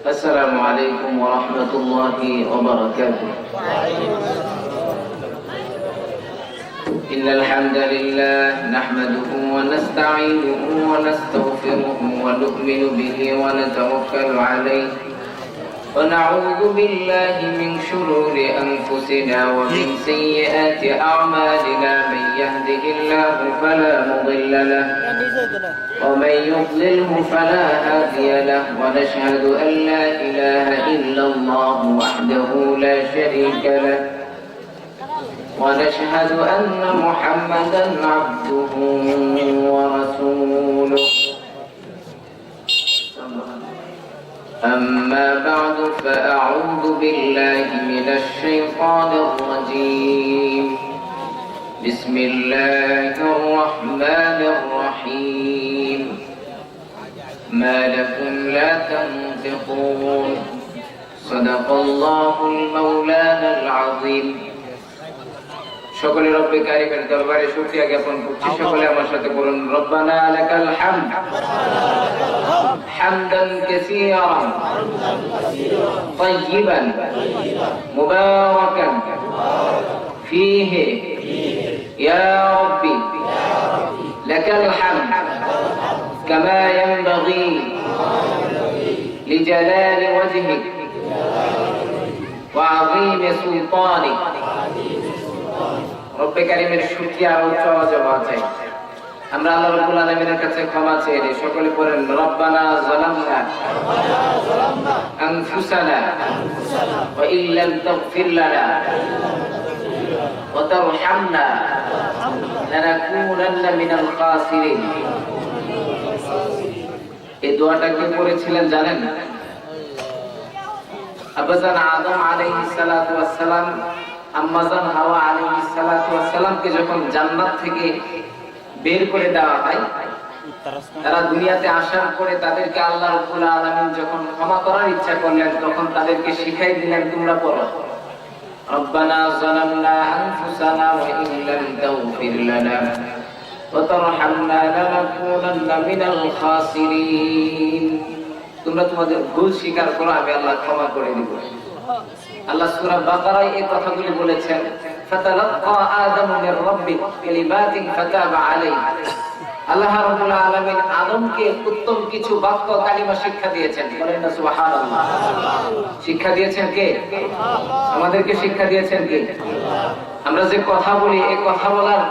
السلام عليكم ورحمة الله وبركاته. إن الحمد لله نحمده ونستعينه ونستغفره ونؤمن به ونتوكل عليه ونعوذ بالله من شرور أنفسنا ومن سيئات أعمالنا. من يهده الله فلا مضل له ومن يضلله فلا هادي له ونشهد أن لا إله إلا الله وحده لا شريك له ونشهد أن محمدا عبده ورسوله. أما بعد فأعوذ بالله من الشيطان الرجيم. بسم الله الرحمن الرحيم. ما لكم لا تنطقون. صدق الله المولانا العظيم. সকলে রব্বে কারিমের দরবারে শুকরিয়া জ্ঞাপন করছি। সকলে আমার সাথে বলুন রব্বানা লাকাল হামদ হামদান কাসীরান তাইয়িবান মুবারাকান ফীহি ইয়া রাব্বি লাকাল হামদ কামা ইয়ানবাগী লিজালালি ওয়াজহিক ওয়া আযীমি সুলতানিক। রব্বে কারিমের শুকরিয়া আর উচ্চ আওয়াজে বাঁচাই। আমরা আল্লাহ রাব্বুল আলামিনের কাছে ক্ষমা চেয়ে নিই। সকলে পড়েন রব্বানা যালামনা আনফুসানা ওয়া ইল্লাম তাগফির লানা ওয়া তারহামনা লানাকুনান্না মিনাল খাসিরিন। এই দোয়াটা কে পড়েছিলেন জানেন? আব্বাজান আদম আলাইহিস সালাতু ওয়াস সালাম আম্মাজান হাওয়া আলাইহিস সালাতু ওয়াস সালামকে যখন জান্নাত থেকে বের করে দেওয়া হয়, তারা দুনিয়াতে আসার পরে তাদেরকে আল্লাহ রাব্বুল আলামিন যখন ক্ষমা করার ইচ্ছা করলেন, তখন তাদেরকে শিখাই দিলেন তোমরা পড়ো রব্বানা যালামনা আনফুসানা ওয়া ইল্লাম তাগফির লানা ওয়া তারহামনা লানাকুনান্না মিনাল খাসিরিন। তোমরা তোমাদের ভুল স্বীকার করো, আমি আল্লাহ ক্ষমা করে দিব। আল্লাহ সূরা বাকারায় এই কথাগুলি বলেছেন, ফাতালাক্কা আদামু মির রাব্বিহি কালিমাতিন ফাতাবা আলাইহি। আল্লাহ রাব্বুল আলামিন আদমকে উত্তম কিছু বাক্য কালিমা শিক্ষা দিয়েছেন। বলেন না সুবহানাল্লাহ। শিক্ষা দিয়েছেন কে? আমাদেরকে শিক্ষা দিয়েছেন কে? আমরা যে কথা বলি, এই কথা বলার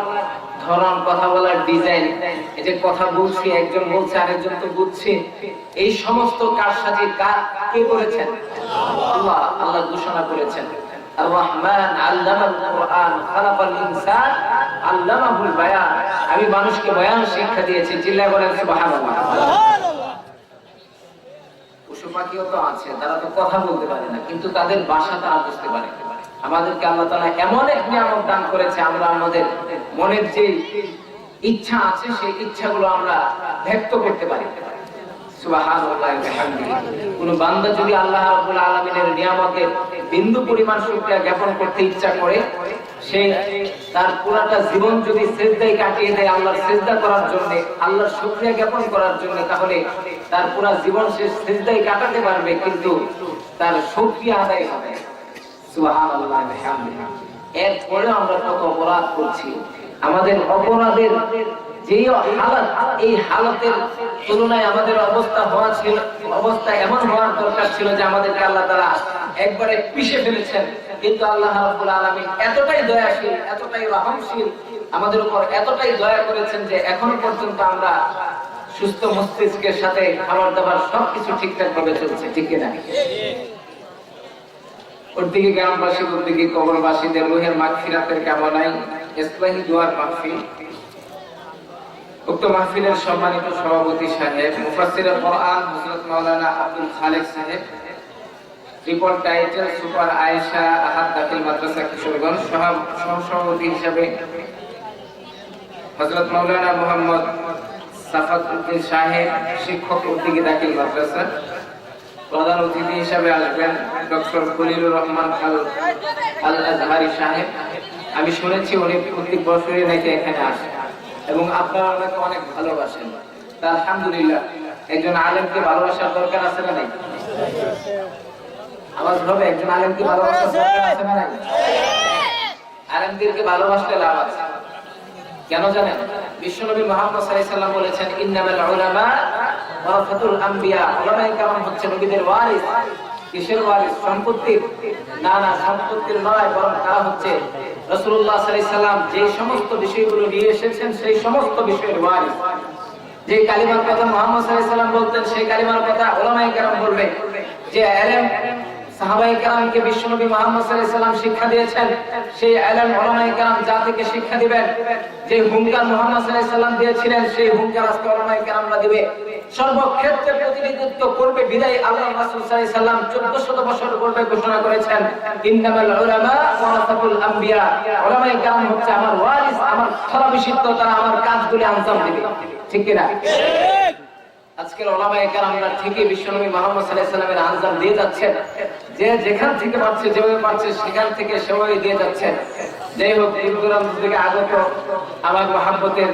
ধরন, কথা বলার ডিজাইন, এই যে কথা বলছি, একজন বলছে আরেকজন তো বুঝছে, এই সমস্ত কারসাজি কে করেছেন? আল্লাহ। আল্লাহ ঘোষণা করেছেন আর রহমান আল্লামাল কুরআন খালাকাল ইনসান আল্লামাহুল বায়ান। আমি মানুষকে বয়ান শিক্ষা দিয়েছি। চিল্লায় বলেন সুবহানাল্লাহ। পশু পাখিও তো আছে, তারা তো কথা বলতে পারে না, কিন্তু তাদের ভাষা তারা বুঝতে পারে। আমাদেরকে আল্লাহ তাআলা এমন এক নিয়ামত দান করেছে, আমরা আমাদের মনের যে ইচ্ছা আছে সেই ইচ্ছাগুলো আমরা ব্যক্ত করতে পারি। সুবহানাল্লাহ ওয়া বিহামদিহি। কোন বান্দা যদি আল্লাহ রাব্বুল আলামিনের নিয়ামতের বিন্দু পরিমাণ শুকরিয়া জ্ঞাপন করতে ইচ্ছা করে, সে তার পুরাটা জীবন যদি সিজদায় কাটিয়ে দেয় আল্লাহর সিজদা করার জন্য, আল্লাহর শুকরিয়া জ্ঞাপন করার জন্য, তাহলে তার পুরা জীবন সে সিজদায় কাটাতে পারবে, কিন্তু তার শুকরিয়া আদায় হবে। সুবহানাল্লাহ ওয়া বিহামদিহি। এরপরে আমরা কত অপরাধ করছি। আমাদের অপরাধের যে হালাত, এই হালাতের তুলনায় আমাদের অবস্থা এমন হওয়ার দরকার ছিল যে আমাদেরকে আল্লাহ তাআলা একবারে পিষে ফেলেছেন। কিন্তু আল্লাহ রাব্বুল আলামিন এতটাই দয়াশীল, এতটাই রহমশীল, আমাদের উপর এতটাই দয়া করেছেন যে এখনো পর্যন্ত আমরা সুস্থ মস্তিষ্কের সাথে খাবার দাবার সবকিছু ঠিকঠাক ভাবে চলছে। ঠিক কিনা? ওদিকে গ্রামবাসী, ওদিকে কবরবাসীদের রুহের মাগফিরাতের কামনায় ইসলাহি দোয়ার মাহফিল। উক্ত মাহফিলের সম্মানিত সভাপতি সাহেব মুফাসসিরে কোরআন হযরত মাওলানা আব্দুল খালেক সাহেব, ট্রিপল টাইটেল সুপার আয়েশা আহাদ দাখিল মাদ্রাসা কিশোরগঞ্জ, সহ-সভাপতি হিসেবে হযরত মাওলানা মুহাম্মদ সাফাত উদ্দিন সাহেব, শিক্ষক উদ্দিকে দাখিল মাদ্রাসা। প্রধান অতিথি হিসেবে আসবেন ডক্টর খলিলুর রহমান আল আজহারি সাহেব। আমি শুনেছি উনি প্রত্যেক বছরই নাকি এখানে আসেন এবং আপনারা ওনাকে অনেক ভালোবাসেন। তা আলহামদুলিল্লাহ, একজন আলেমকে ভালোবাসার দরকার আছে না? নেই? আওয়াজ হবে। একজন আলেমকে ভালোবাসার দরকার আছে না নাই? আলেমদেরকে ভালোবাসলে লাভ আছে। কেন জানেন? বিশ্বনবী মুহাম্মদ সাল্লাল্লাহু আলাইহি সাল্লাম বলেছেন, ইন্নামাল উলামা ওয়ারাসাতুল আম্বিয়া। উলামায়ে কেরাম হচ্ছে নবীদের ওয়ারিস। কিসের ওয়ারিস? সম্পত্তির। না না, সম্পত্তির নয়, বরং তারা হচ্ছে রাসূলুল্লাহ সাল্লাল্লাহু আলাইহি সাল্লাম যে সমস্ত বিষয়গুলো নিয়ে এসেছেন সেই সমস্ত বিষয়ের ওয়ারিস। যে কালিমার কথা মুহাম্মদ সাল্লাল্লাহু আলাইহি সাল্লাম বলতেন, সেই কালিমার কথা উলামায়ে কেরাম বলবে। যে ইলম সাহাবায়ে কেরামকে বিশ্বনবী মুহাম্মদ সাল্লাল্লাহু আলাইহি সাল্লাম শিক্ষা দিয়েছেন, সেই ইলম উলামায়ে কেরাম জাতিকে শিক্ষা দিবেন। যে হুঙ্কার মুহাম্মদ সাল্লাল্লাহু আলাইহি সাল্লাম দিয়েছিলেন, সেই হুঙ্কার আজকে উলামায়ে কেরামরা দিবে। সর্বক্ষেত্রে প্রতিনিধিত্ব করবে বিদায় আল্লাহর রাসূল সাল্লাল্লাহু আলাইহি সাল্লাম 1400 বছর পূর্বে ঘোষণা করেছেন, ইন্নামাল উলামা ওয়ারাসাতুল আম্বিয়া। উলামায়ে কেরাম হচ্ছে আমার ওয়ারিস, আমার স্থলাভিষিক্ত, তারা আমার কাজগুলি আঞ্জাম দিবে। ঠিক কি না? ঠিক। আজকের উলামায়ে কেরামরা ঠিকই বিশ্বনবী মুহাম্মদ সাল্লাল্লাহু আলাইহি সাল্লামের আঞ্জাম দিয়ে যাচ্ছেন। যে যেখান থেকে পাচ্ছে, যেভাবে পাচ্ছে সেখান থেকে সেভাবে দিয়ে যাচ্ছেন। যাই হোক, দূর-দূরান্ত থেকে আগত আমার মহব্বতের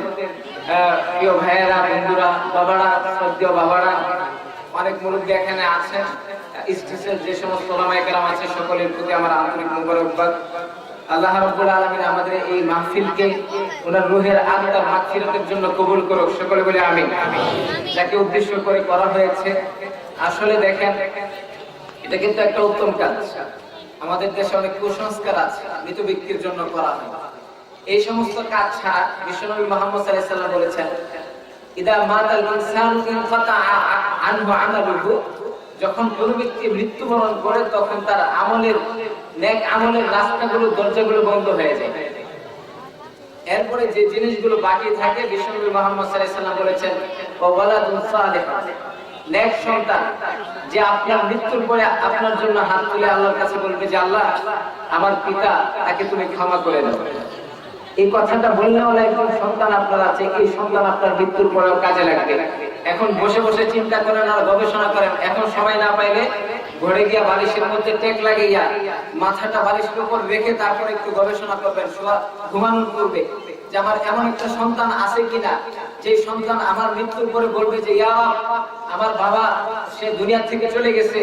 প্রিয় ভাইয়েরা, বন্ধুরা, বাবারা, শ্রদ্ধেয় বাবারা, অনেক মুরব্বী এখানে আছেন, স্টেজের যে সমস্ত উলামায়ে কেরাম আছে, সকলের প্রতি আমার আন্তরিক মোবারকবাদ। আল্লাহ রাব্বুল আলামিন আমাদের এই মাহফিলকে ওনার রূহের আত্মার মাগফিরাতের জন্য কবুল করুক। সকলে বলে আমিন। যাকে উদ্দেশ্য করে করা হয়েছে, আসলে দেখেন, এটা কিন্তু একটা উত্তম কাজ। আমাদের দেশে অনেক কুসংস্কার আছে, মৃত ব্যক্তির জন্য করা হয়। এই সমস্ত কাজ ছাড়া বিশ্বনবী মুহাম্মদ সাল্লাল্লাহু আলাইহি সাল্লাম বলেছেন, ইদা মাতাল ইনসানু ইনকাতা আনহু আমালুহু। যখন কোন ব্যক্তি মৃত্যুবরণ করে, তখন তার আমলের, নেক আমলের রাস্তাগুলো, দরজাগুলো বন্ধ হয়ে যায়। এরপরে যে জিনিসগুলো বাকি থাকে, বিশ্বনবী মুহাম্মদ সাল্লাল্লাহু আলাইহি সাল্লাম বলেছেন, ওয়া ওয়ালাদুন সালিহ, নেক সন্তান, যে আপনার মৃত্যুর পরে আপনার জন্য হাত তুলে আল্লাহর কাছে বলবে যে, আল্লাহ, আমার পিতা, তাকে তুমি ক্ষমা করে দাও। এই কথাটা বললে ওলা একজন সন্তান আপনার আছে, এই সন্তান আপনার মৃত্যুর পরেও কাজে লাগবে। এখন বসে বসে চিন্তা করেন আর গবেষণা করেন, এখন সময় না পাইলে ঘরে গিয়া বালিশের মধ্যে টেক লাগিয়া মাথাটা বালিশের উপর রেখে তারপর একটু গবেষণা করবেন ঘুমানোর পূর্বে, যে আমার এমন একটা সন্তান আছে কিনা, যে সন্তান আমার মৃত্যুর পরে বলবে যে, ইয়া আমার বাবা সে দুনিয়া থেকে চলে গেছে,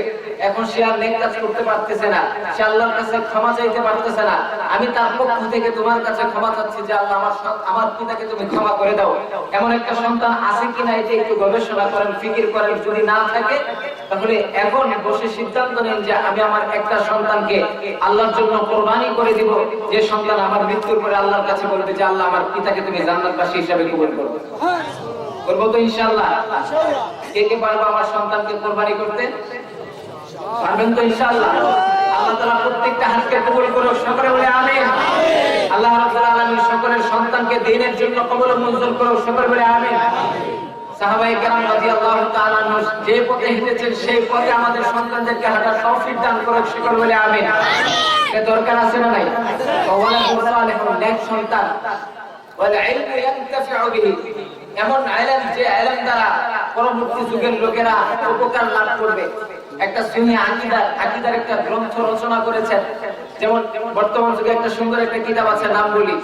এখন সে আর নেক কাজ করতে পারতেছে না, সে আল্লাহর কাছে ক্ষমা চাইতে পারতেছে না, আমি তার পক্ষ থেকে তোমার কাছে ক্ষমা চাচ্ছি যে আল্লাহ, আমার পিতাকে তুমি ক্ষমা করে দাও। এমন একটা সন্তান আছে কিনা, এটা একটু গবেষণা করেন, ফিকির করেন। যদি না থাকে, তাহলে এখন বসে সিদ্ধান্ত নেন যে আমি আমার একটা সন্তানকে আল্লাহর জন্য কোরবানি করে দিব, যে সন্তান আমার মৃত্যুর পরে আল্লাহর কাছে বলবে যে, আল্লাহ, আমার পিতাকে তুমি জান্নাতবাসী হিসেবে কবুল করো। করবো তো ইনশাআল্লাহ? কে কে পারবো আমার সন্তানকে কোরবানি করতে? পারবেন তো ইনশাআল্লাহ? আল্লাহ তাআলা প্রত্যেকটা হাতকে কবুল করুক। সকলে বলে আমিন। আল্লাহ রাব্বুল আলামিন সকলের সন্তানকে দ্বীনের জন্য কবুল ও মঞ্জুর করুক। সকলে বলে আমিন। সাহাবায়ে কেরাম রাদিয়াল্লাহু তাআলা আনহু যে পথে হেঁটেছেন, সেই পথে আমাদের সন্তানদেরকে হাঁটার তৌফিক দান করুক। সকলে বলে আমিন। এর দরকার আছে না নাই? ওয়ালাদুন সালিহুন, নেক সন্তান, ওয়াল ইলমু ইয়ানতাফিউ বিহি, এমন ইলম যে ইলম দ্বারা পরবর্তী যুগের লোকেরা উপকার লাভ করবে। একটা সুন্নি আকীদার একটা গ্রন্থ রচনা করেছেন। যেমন বর্তমান যুগে একটা সুন্দর একটা কিতাব আছে, নাম বলি।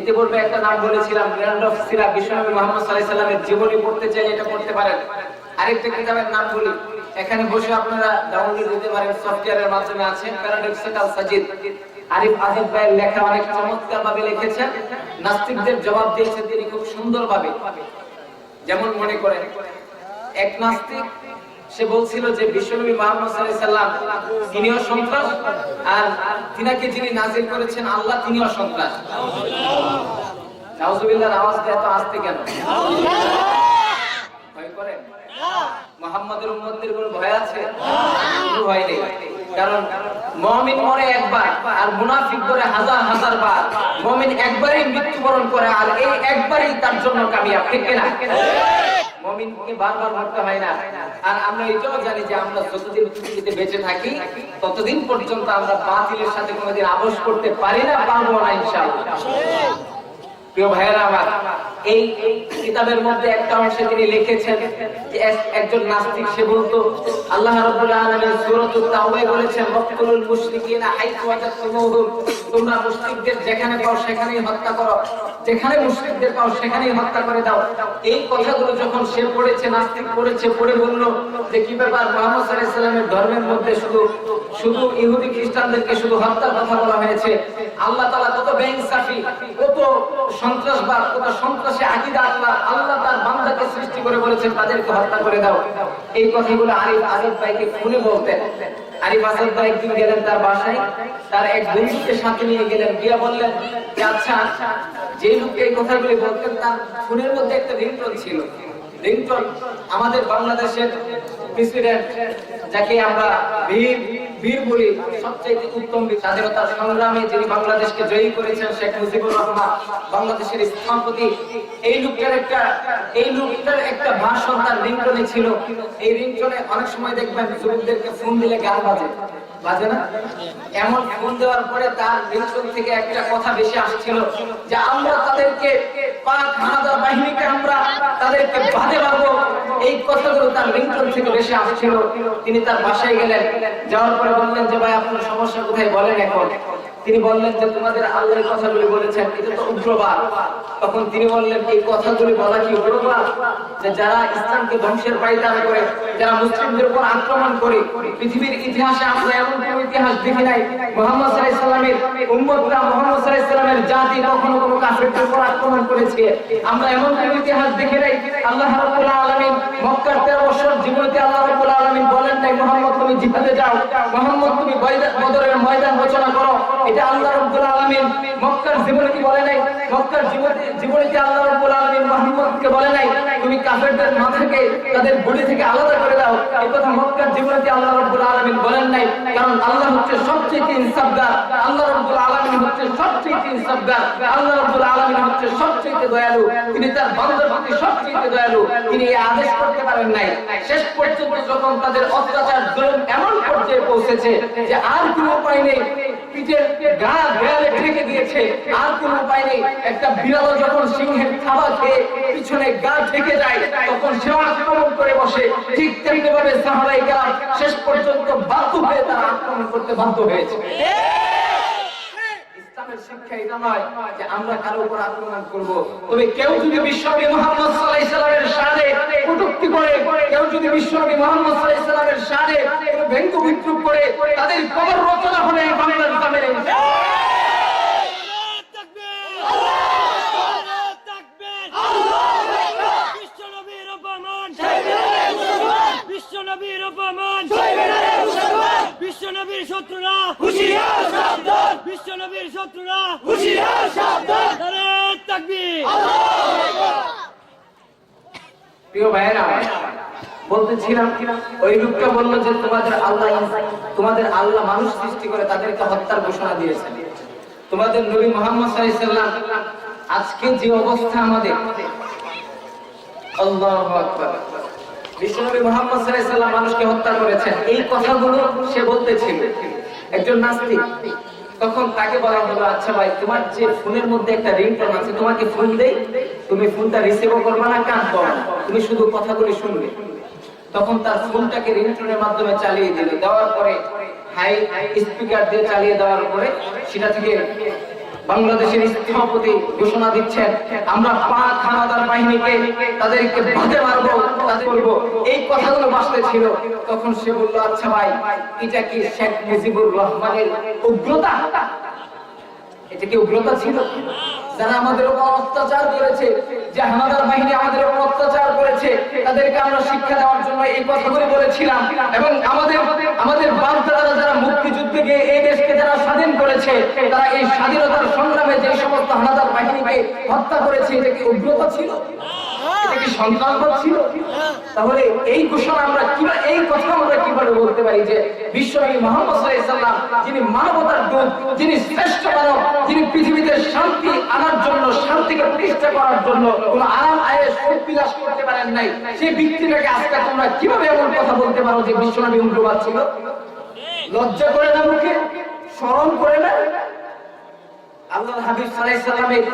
ইতিপূর্বে একটা নাম বলেছিলাম, গ্র্যান্ড অফ সিরা, বিশ্বনবী মুহাম্মদ সাল্লাল্লাহু আলাইহি সাল্লামের জীবনী পড়তে চাইলে এটা পড়তে পারেন। আরেকটা কিতাবের নাম বলি, এখানে বসে আপনারা ডাউনলোড দিতে পারেন, সফটওয়্যারের মাধ্যমে আছে, প্যারাডক্সিক্যাল সাজিদ। আরিফ আজিদ ভাইয়ের লেখা, অনেক চমৎকার ভাবে লিখেছেন। নাস্তিকদের জবাব দিয়েছেন তিনি খুব সুন্দর ভাবে। যেমন মনে করেন, এক নাস্তিক, সে বলছিল যে বিশ্বনবী মুহাম্মদ সাল্লাল্লাহু আলাইহি সাল্লাম তিনিও সন্ত্রাস, আর তিনাকে যিনি নাযিল করেছেন আল্লাহ, তিনিও সন্ত্রাস। নাউজুবিল্লাহর আওয়াজটা এত আস্তে কেন? ভয় করেন? মুহাম্মাদের উম্মতদের কোনো ভয় আছে? কোনো ভয় নেই। কারণ মুমিন মরে একবার, আর মুনাফিক করে হাজার হাজার বার। মুমিন একবারই মৃত্যুবরণ করে, আর এই একবারই তার জন্য কামিয়াব। ঠিক কিনা? মুমিনকে বারবার মরতে হয় না। আর আমরা এটাও জানি যে আমরা যতদিন পৃথিবীতে বেঁচে থাকি, ততদিন পর্যন্ত আমরা বাতিলের সাথে কোনোদিন আপোষ করতে পারি না, পারবো না ইনশাআল্লাহ। প্রিয় ভাইয়েরা আমার, এই কিতাবের মধ্যে একটা অংশে তিনি লিখেছেন যে একজন নাস্তিক, সে বলতো, আল্লাহ রাব্বুল আলামিন সূরাতুত তাওবায় বলেছেন, ওয়াকতুলুল মুশরিকিনা হাইতু ওয়াজাদতুমুহুম, তোমরা মুশরিকদের যেখানে পাও সেখানেই হত্যা করো, যেখানে মুশরিকদের পাও সেখানেই হত্যা করে দাও। এই কথাগুলো যখন সে পড়েছে, নাস্তিক পড়েছে, পড়ে বলল, যে কি ব্যাপার মুহাম্মদ সাল্লাল্লাহু আলাইহি সাল্লামের ধর্মের মধ্যে শুধু ইহুদি খ্রিস্টানদেরকে শুধু হত্যার কথা বলা হয়েছে, আল্লাহ তাআলা কত বেইনসাফি, কত সন্ত্রাসবাদ, কত সন্ত্রাসী আকীদা আল্লাহ তার বান্দাকে সৃষ্টি করে বলেছেন তাদেরকে হত্যা করে দাও। এই কথাগুলো আরিফ আসাদ ভাইকে ফোনে বলতেন। আরিফ আসাদ ভাই একদিন গেলেন তার বাসায়, তার এক বন্ধুকে সাথে নিয়ে গেলেন, গিয়া বললেন যে আচ্ছা, যে লোককে এই কথাগুলি বলতেন তার ফোনের মধ্যে একটা রিংটোন ছিল। রিংটোন আমাদের বাংলাদেশের প্রেসিডেন্ট, যাকে আমরা বীর বলি, সবচেয়ে উত্তম স্বাধীনতা সংগ্রামে যিনি বাংলাদেশকে জয়ী করেছেন, শেখ মুজিবুর রহমান, বাংলাদেশের স্থপতি, এই লোকটার একটা ভাষণ তার রিংটোনে ছিল। এই রিংটোনে অনেক সময় দেখবেন যুবকদেরকে ফোন দিলে গান বাজে না? এমন ফোন দেওয়ার পরে তার রিংটোন থেকে একটা কথা বেশি আসছিল যে আমরা তাদেরকে পাক হানাদার বাহিনীকে আমরা তাদেরকে বাঁধে মারবো। এই কথাগুলো তার রিংটোন থেকে বেশি আসছিল। তিনি তার বাসায় গেলেন, যাওয়ার পরে বললেন যে ভাই আপনার সমস্যা কোথায় বলেন এখন। তিনি বললেন যে তোমাদের আল্লাহর কথাগুলি বলেছেন এটা তো উগ্রবাদ। তখন তিনি বললেন এই কথাগুলি বলা কি উগ্রবাদ? যে যারা ইসলামকে ধ্বংসের পায়তারা করে, যারা মুসলিমদের উপর আক্রমণ করে, পৃথিবীর ইতিহাসে আমরা এমন কোন ইতিহাস দেখি নাই মুহাম্মদ সাল্লাল্লাহু আলাইহি সাল্লামের উম্মতরা, মুহাম্মদ সাল্লাল্লাহু আলাইহি সাল্লামের জাতি কখনো কোনো কাফেরদের উপর আক্রমণ করেছে। আমরা এমন কোন ইতিহাস দেখি নাই। আল্লাহ রাব্বুল আলামিন মক্কার 13 বছর জীবনে আল্লাহ রাব্বুল আলামিন বলেন নাই মুহাম্মদ তুমি জিহাদে যাও, মুহাম্মদ তুমি বদরের ময়দান রচনা করো। এটা আল্লাহ রাব্বুল আলামিন মক্কার জীবনে কি বলে নাই? মক্কার জীবনে আল্লাহ রাব্বুল আলামিন মুহাম্মদকে বলে নাই তুমি কাফেরদের মাথাকে তাদের বডি থেকে আলাদা করে দাও। এই কথা মক্কার জীবনে আল্লাহ রাব্বুল আলামিন বলেন নাই। কারণ আল্লাহ হচ্ছে সবচেয়ে ইনসাফগার, আল্লাহ রাব্বুল আলামিন হচ্ছে সবচেয়ে ইনসাফগার, আল্লাহ রাব্বুল আলামিন হচ্ছে সবচেয়ে দয়ালু। তিনি তার বান্দার প্রতি সবচেয়ে দয়ালু। তিনি এই আদেশ করতে পারেন নাই। শেষ পর্যন্ত যখন তাদের অত্যাচার জুলুম এমন পর্যায়ে পৌঁছেছে যে আর কোনো উপায় নেই, পিঠের গা দেয়ালে ঠেকে দিয়েছে, আর কোনো উপায় নেই। একটা বিড়াল যখন সিংহের থাবা খেয়ে পিছনে গা ঠেকে যায় তখন সে আক্রমণ করে বসে, ঠিক তেমনি ভাবে সাহাবায়ে কেরাম শেষ পর্যন্ত বাধ্য হয়ে তারা আক্রমণ করতে বাধ্য হয়েছে। ইসলামের শিক্ষা এটা নয় যে আমরা কারো উপর আক্রমণ করব। তবে কেউ যদি বিশ্বনবী মুহাম্মদ সাল্লাল্লাহু আলাইহি সাল্লামের শানে কটূক্তি করে, কেউ যদি বিশ্বনবী মুহাম্মদ সাল্লাল্লাহু আলাইহি সাল্লামের শানে ব্যঙ্গ বিদ্রুপ করে, তাদের কবর রচনা হবে এই বাংলার জমিনে। বিশ্বনবীর শত্রুরা হুঁশিয়ার সাবধান, বিশ্বনবীর শত্রুরা হুঁশিয়ার সাবধান, নারে তাকবীর, আল্লাহু আকবার। প্রিয় ভাইরা, বলতেছিলাম ওই লোকটা বলল যে তোমাদের আল্লাহ মানুষ সৃষ্টি করে তাদেরকে হত্যার ঘোষণা দিয়েছেন। তোমাদের নবী মুহাম্মদ সাল্লাল্লাহু আলাইহি সাল্লাম আজকে যে অবস্থা আমাদের, আল্লাহু আকবার, বিশ্বনবী মুহাম্মদ সাল্লাল্লাহু আলাইহি সাল্লাম মানুষকে হত্যা করেছেন। এই কথাগুলো সে বলতেছিল। একজন নাস্তিক, তখন তাকে বলা হলো আচ্ছা ভাই তোমার যে ফোনের মধ্যে একটা রিংটোন আছে, তোমাকে ফোন দেই, তুমি ফোনটা রিসিভও করবে না, কাটবো না, তুমি শুধু কথাগুলি শুনবে। তখন তার ফোনটাকে রিংটোনের মাধ্যমে চালিয়ে দিল। দেওয়ার পরে হাই স্পিকার দিয়ে চালিয়ে দেওয়ার পরে সেটা থেকে বাংলাদেশের স্থপতি ঘোষণা দিচ্ছেন আমরা পাক হানাদার বাহিনীকে তাদেরকে বাঁধে মারবো, তাদের করব। এই কথাগুলো বাসতে ছিল। তখন সে বলল আচ্ছা ভাই এটা কি শেখ মুজিবুর রহমানের উগ্রতা? এটা কি উগ্রতা ছিল? যারা আমাদের উপর অত্যাচার করেছে, যে হানাদার বাহিনী আমাদের উপর অত্যাচার করেছে, তাদেরকে আমরা শিক্ষা দেওয়ার জন্য এই কথাগুলি বলেছিলাম। এবং আমাদের বাপ-দাদারা যারা মুক্তিযুদ্ধে গিয়ে এই দেশকে যারা স্বাধীন করেছে, তারা এই স্বাধীনতার সংগ্রামে যে সমস্ত হানাদার বাহিনীকে হত্যা করেছে, এটা কি উগ্রতা ছিল? এটা কি সন্ত্রাসবাদ ছিল? তাহলে এই ঘোষণা আমরা কিভাবে, এই কথা আমরা কিভাবে বলতে পারি যে বিশ্বনবী মুহাম্মদ সাল্লাল্লাহু আলাইহি সাল্লাম যিনি মানবতার দূত, যিনি শ্রেষ্ঠ মানব, যিনি পৃথিবীতে শান্তি আনার জন্য, শান্তিকে প্রতিষ্ঠা করার জন্য কোনো আরাম আয়েশ বিলাস করতে পারেন নাই, সেই ব্যক্তিটাকে আজকে তোমরা কিভাবে এমন কথা বলতে পারো যে বিশ্বনবী উগ্রবাদ ছিল? লজ্জা করে না? মুখে শরম করে না? আল্লাহর হাবিব সাল্লাল্লাহু আলাইহি সাল্লামের,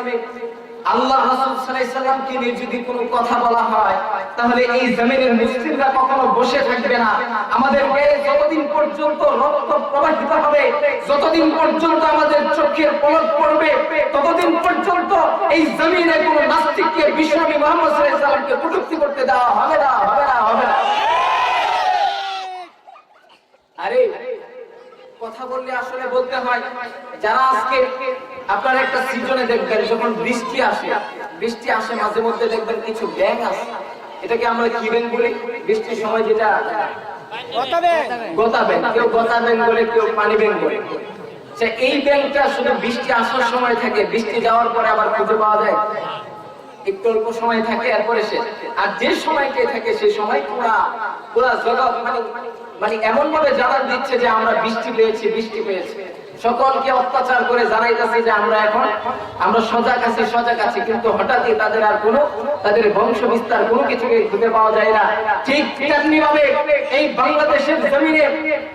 আল্লাহ রাসূল সাল্লাল্লাহু আলাইহি সাল্লামকে নিয়ে যদি কোনো কথা বলা হয়, তাহলে এই জমিনের মুসলিমরা কখনো বসে থাকবে না। আমাদের গায়ে যতদিন পর্যন্ত রক্ত প্রবাহিত হবে, যতদিন পর্যন্ত আমাদের চোখের পলক পড়বে, ততদিন পর্যন্ত এই জমিনে কোনো নাস্তিককে বিশ্বনবী মুহাম্মদ সাল্লাল্লাহু আলাইহি সাল্লামকে কটূক্তি করতে দেওয়া হবে না, হবে না, হবে না। আরে কথা বললে আসলে বলতে হয়। যারা আজকে আপনারা একটা সিজনে দেখবেন যখন বৃষ্টি আসে মাঝে মধ্যে দেখবেন কিছু ব্যাঙ আসে। এটাকে আমরা কি ব্যাঙ বলি? বৃষ্টির সময় যেটা গোতা ব্যাঙ, কেউ গোতা ব্যাঙ বলে, কেউ পানি ব্যাঙ বলে। এই ব্যাঙটা শুধু বৃষ্টি আসার সময় থাকে, বৃষ্টি যাওয়ার পরে আবার খুঁজে পাওয়া যায় একটু অল্প সময় থাকে, এরপরে শেষ। আর যে সময়টাই থাকে সেই সময় পুরা জগৎ মানে এমন ভাবে জানান দিচ্ছে যে আমরা বৃষ্টি পেয়েছি। সকলকে অত্যাচার করে জানাইতেছে যে আমরা সজাগ আছি, কিন্তু হঠাৎই তাদের আর তাদের বংশ বিস্তার কোনো কিছুকে খুঁজে পাওয়া যায় না। ঠিক তেমনি ভাবে এই বাংলাদেশের জমিনে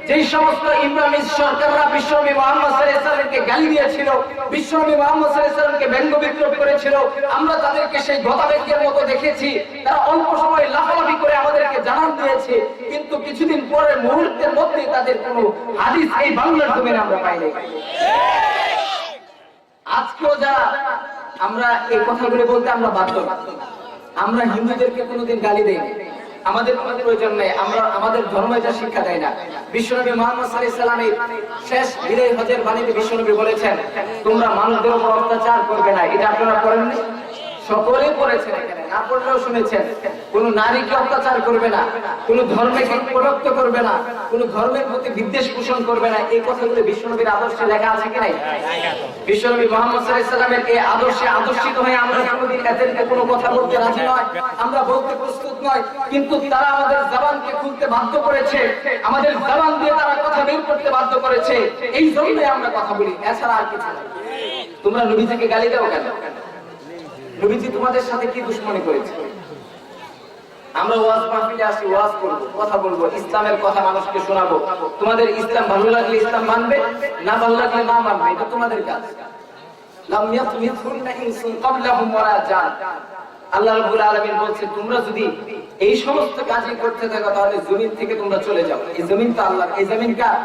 যেই সমস্ত ইমরানিস্ট সরকাররা বিশ্বনবী মুহাম্মদ সাল্লাল্লাহু আলাইহি ওয়াসাল্লামকে গালি দিয়েছিল, বিশ্বনবী মুহাম্মদ সাল্লাল্লাহু আলাইহি ওয়াসাল্লামকে ব্যঙ্গ বিদ্রুপ করেছিল, আমরা তাদেরকে সেই গতাবেগের মতো দেখেছি। তারা অল্প সময় লাফালাফি করে আমাদেরকে জানান দিয়েছে, কিন্তু কিছুদিন পরের মুহূর্তের মধ্যেই তাদের কোনো হাদিস এই বাংলার জমিনে আমরা পাইনি। আজকেও যারা আমরা এই কথাগুলো বলতে আমরা বাধ্য। আমরা হিন্দুদেরকে কোনোদিন গালি দেই না, আমাদের কোনো প্রয়োজন নেই, আমাদের ধর্ম এটা শিক্ষা দেয় না। বিশ্বনবী মুহাম্মদ সাল্লাল্লাহু আলাইহি ওয়াসাল্লামের শেষ বিদায় হজের বাণীতে বিশ্বনবী বলেছেন, তোমরা মানুষদের উপর অত্যাচার করবে না। এটা আপনারা পড়েননি? সকলেই পড়েছেন, এখানে না পড়লেও শুনেছেন। কোন নারীকে অত্যাচার করবে না, কোন ধর্মকে প্রলুব্ধ করবে না, কোন ধর্মের প্রতি বিদ্বেষ পোষণ করবে না। এই কথাগুলো বিশ্বনবীর আদর্শে লেখা আছে কি নাই? বিশ্বনবী মুহাম্মদ সাল্লাল্লাহু আলাইহি ওয়াসাল্লামের এই আদর্শে আদর্শিত হয়ে আমরা কোনোদিন এদেরকে কোনো কথা বলতে রাজি নয়, আমরা বলতে প্রস্তুত নয়। কিন্তু তারা আমাদের জবানকে খুলতে বাধ্য করেছে, আমাদের জবান দিয়ে তারা কথা বের করতে বাধ্য করেছে। এই জন্যই আমরা কথা বলি, এছাড়া আর কিছু না। তোমরা নবীজিকে গালি দাও কেন? নবীজি তোমাদের সাথে কি দুশমনি করেছে? আমরা ওয়াজ মাহফিলে আসি, ওয়াজ করব, কথা বলবো, ইসলামের কথা মানুষকে শোনাবো। তোমাদের ইসলাম ভালো লাগলে ইসলাম মানবে, না ভালো লাগলে না মানবে, এটা তোমাদের কাজ। লাম ইয়াতমিথুন্না ইনসুন ক্বাবলাহুম ওয়ালা জান। আল্লাহ রাব্বুল আলামিন বলছে, তোমরা যদি এই সমস্ত কাজই করতে থাকো তাহলে জমিন থেকে তোমরা চলে যাও। এই জমিন তো আল্লাহর। এই জমিন কার?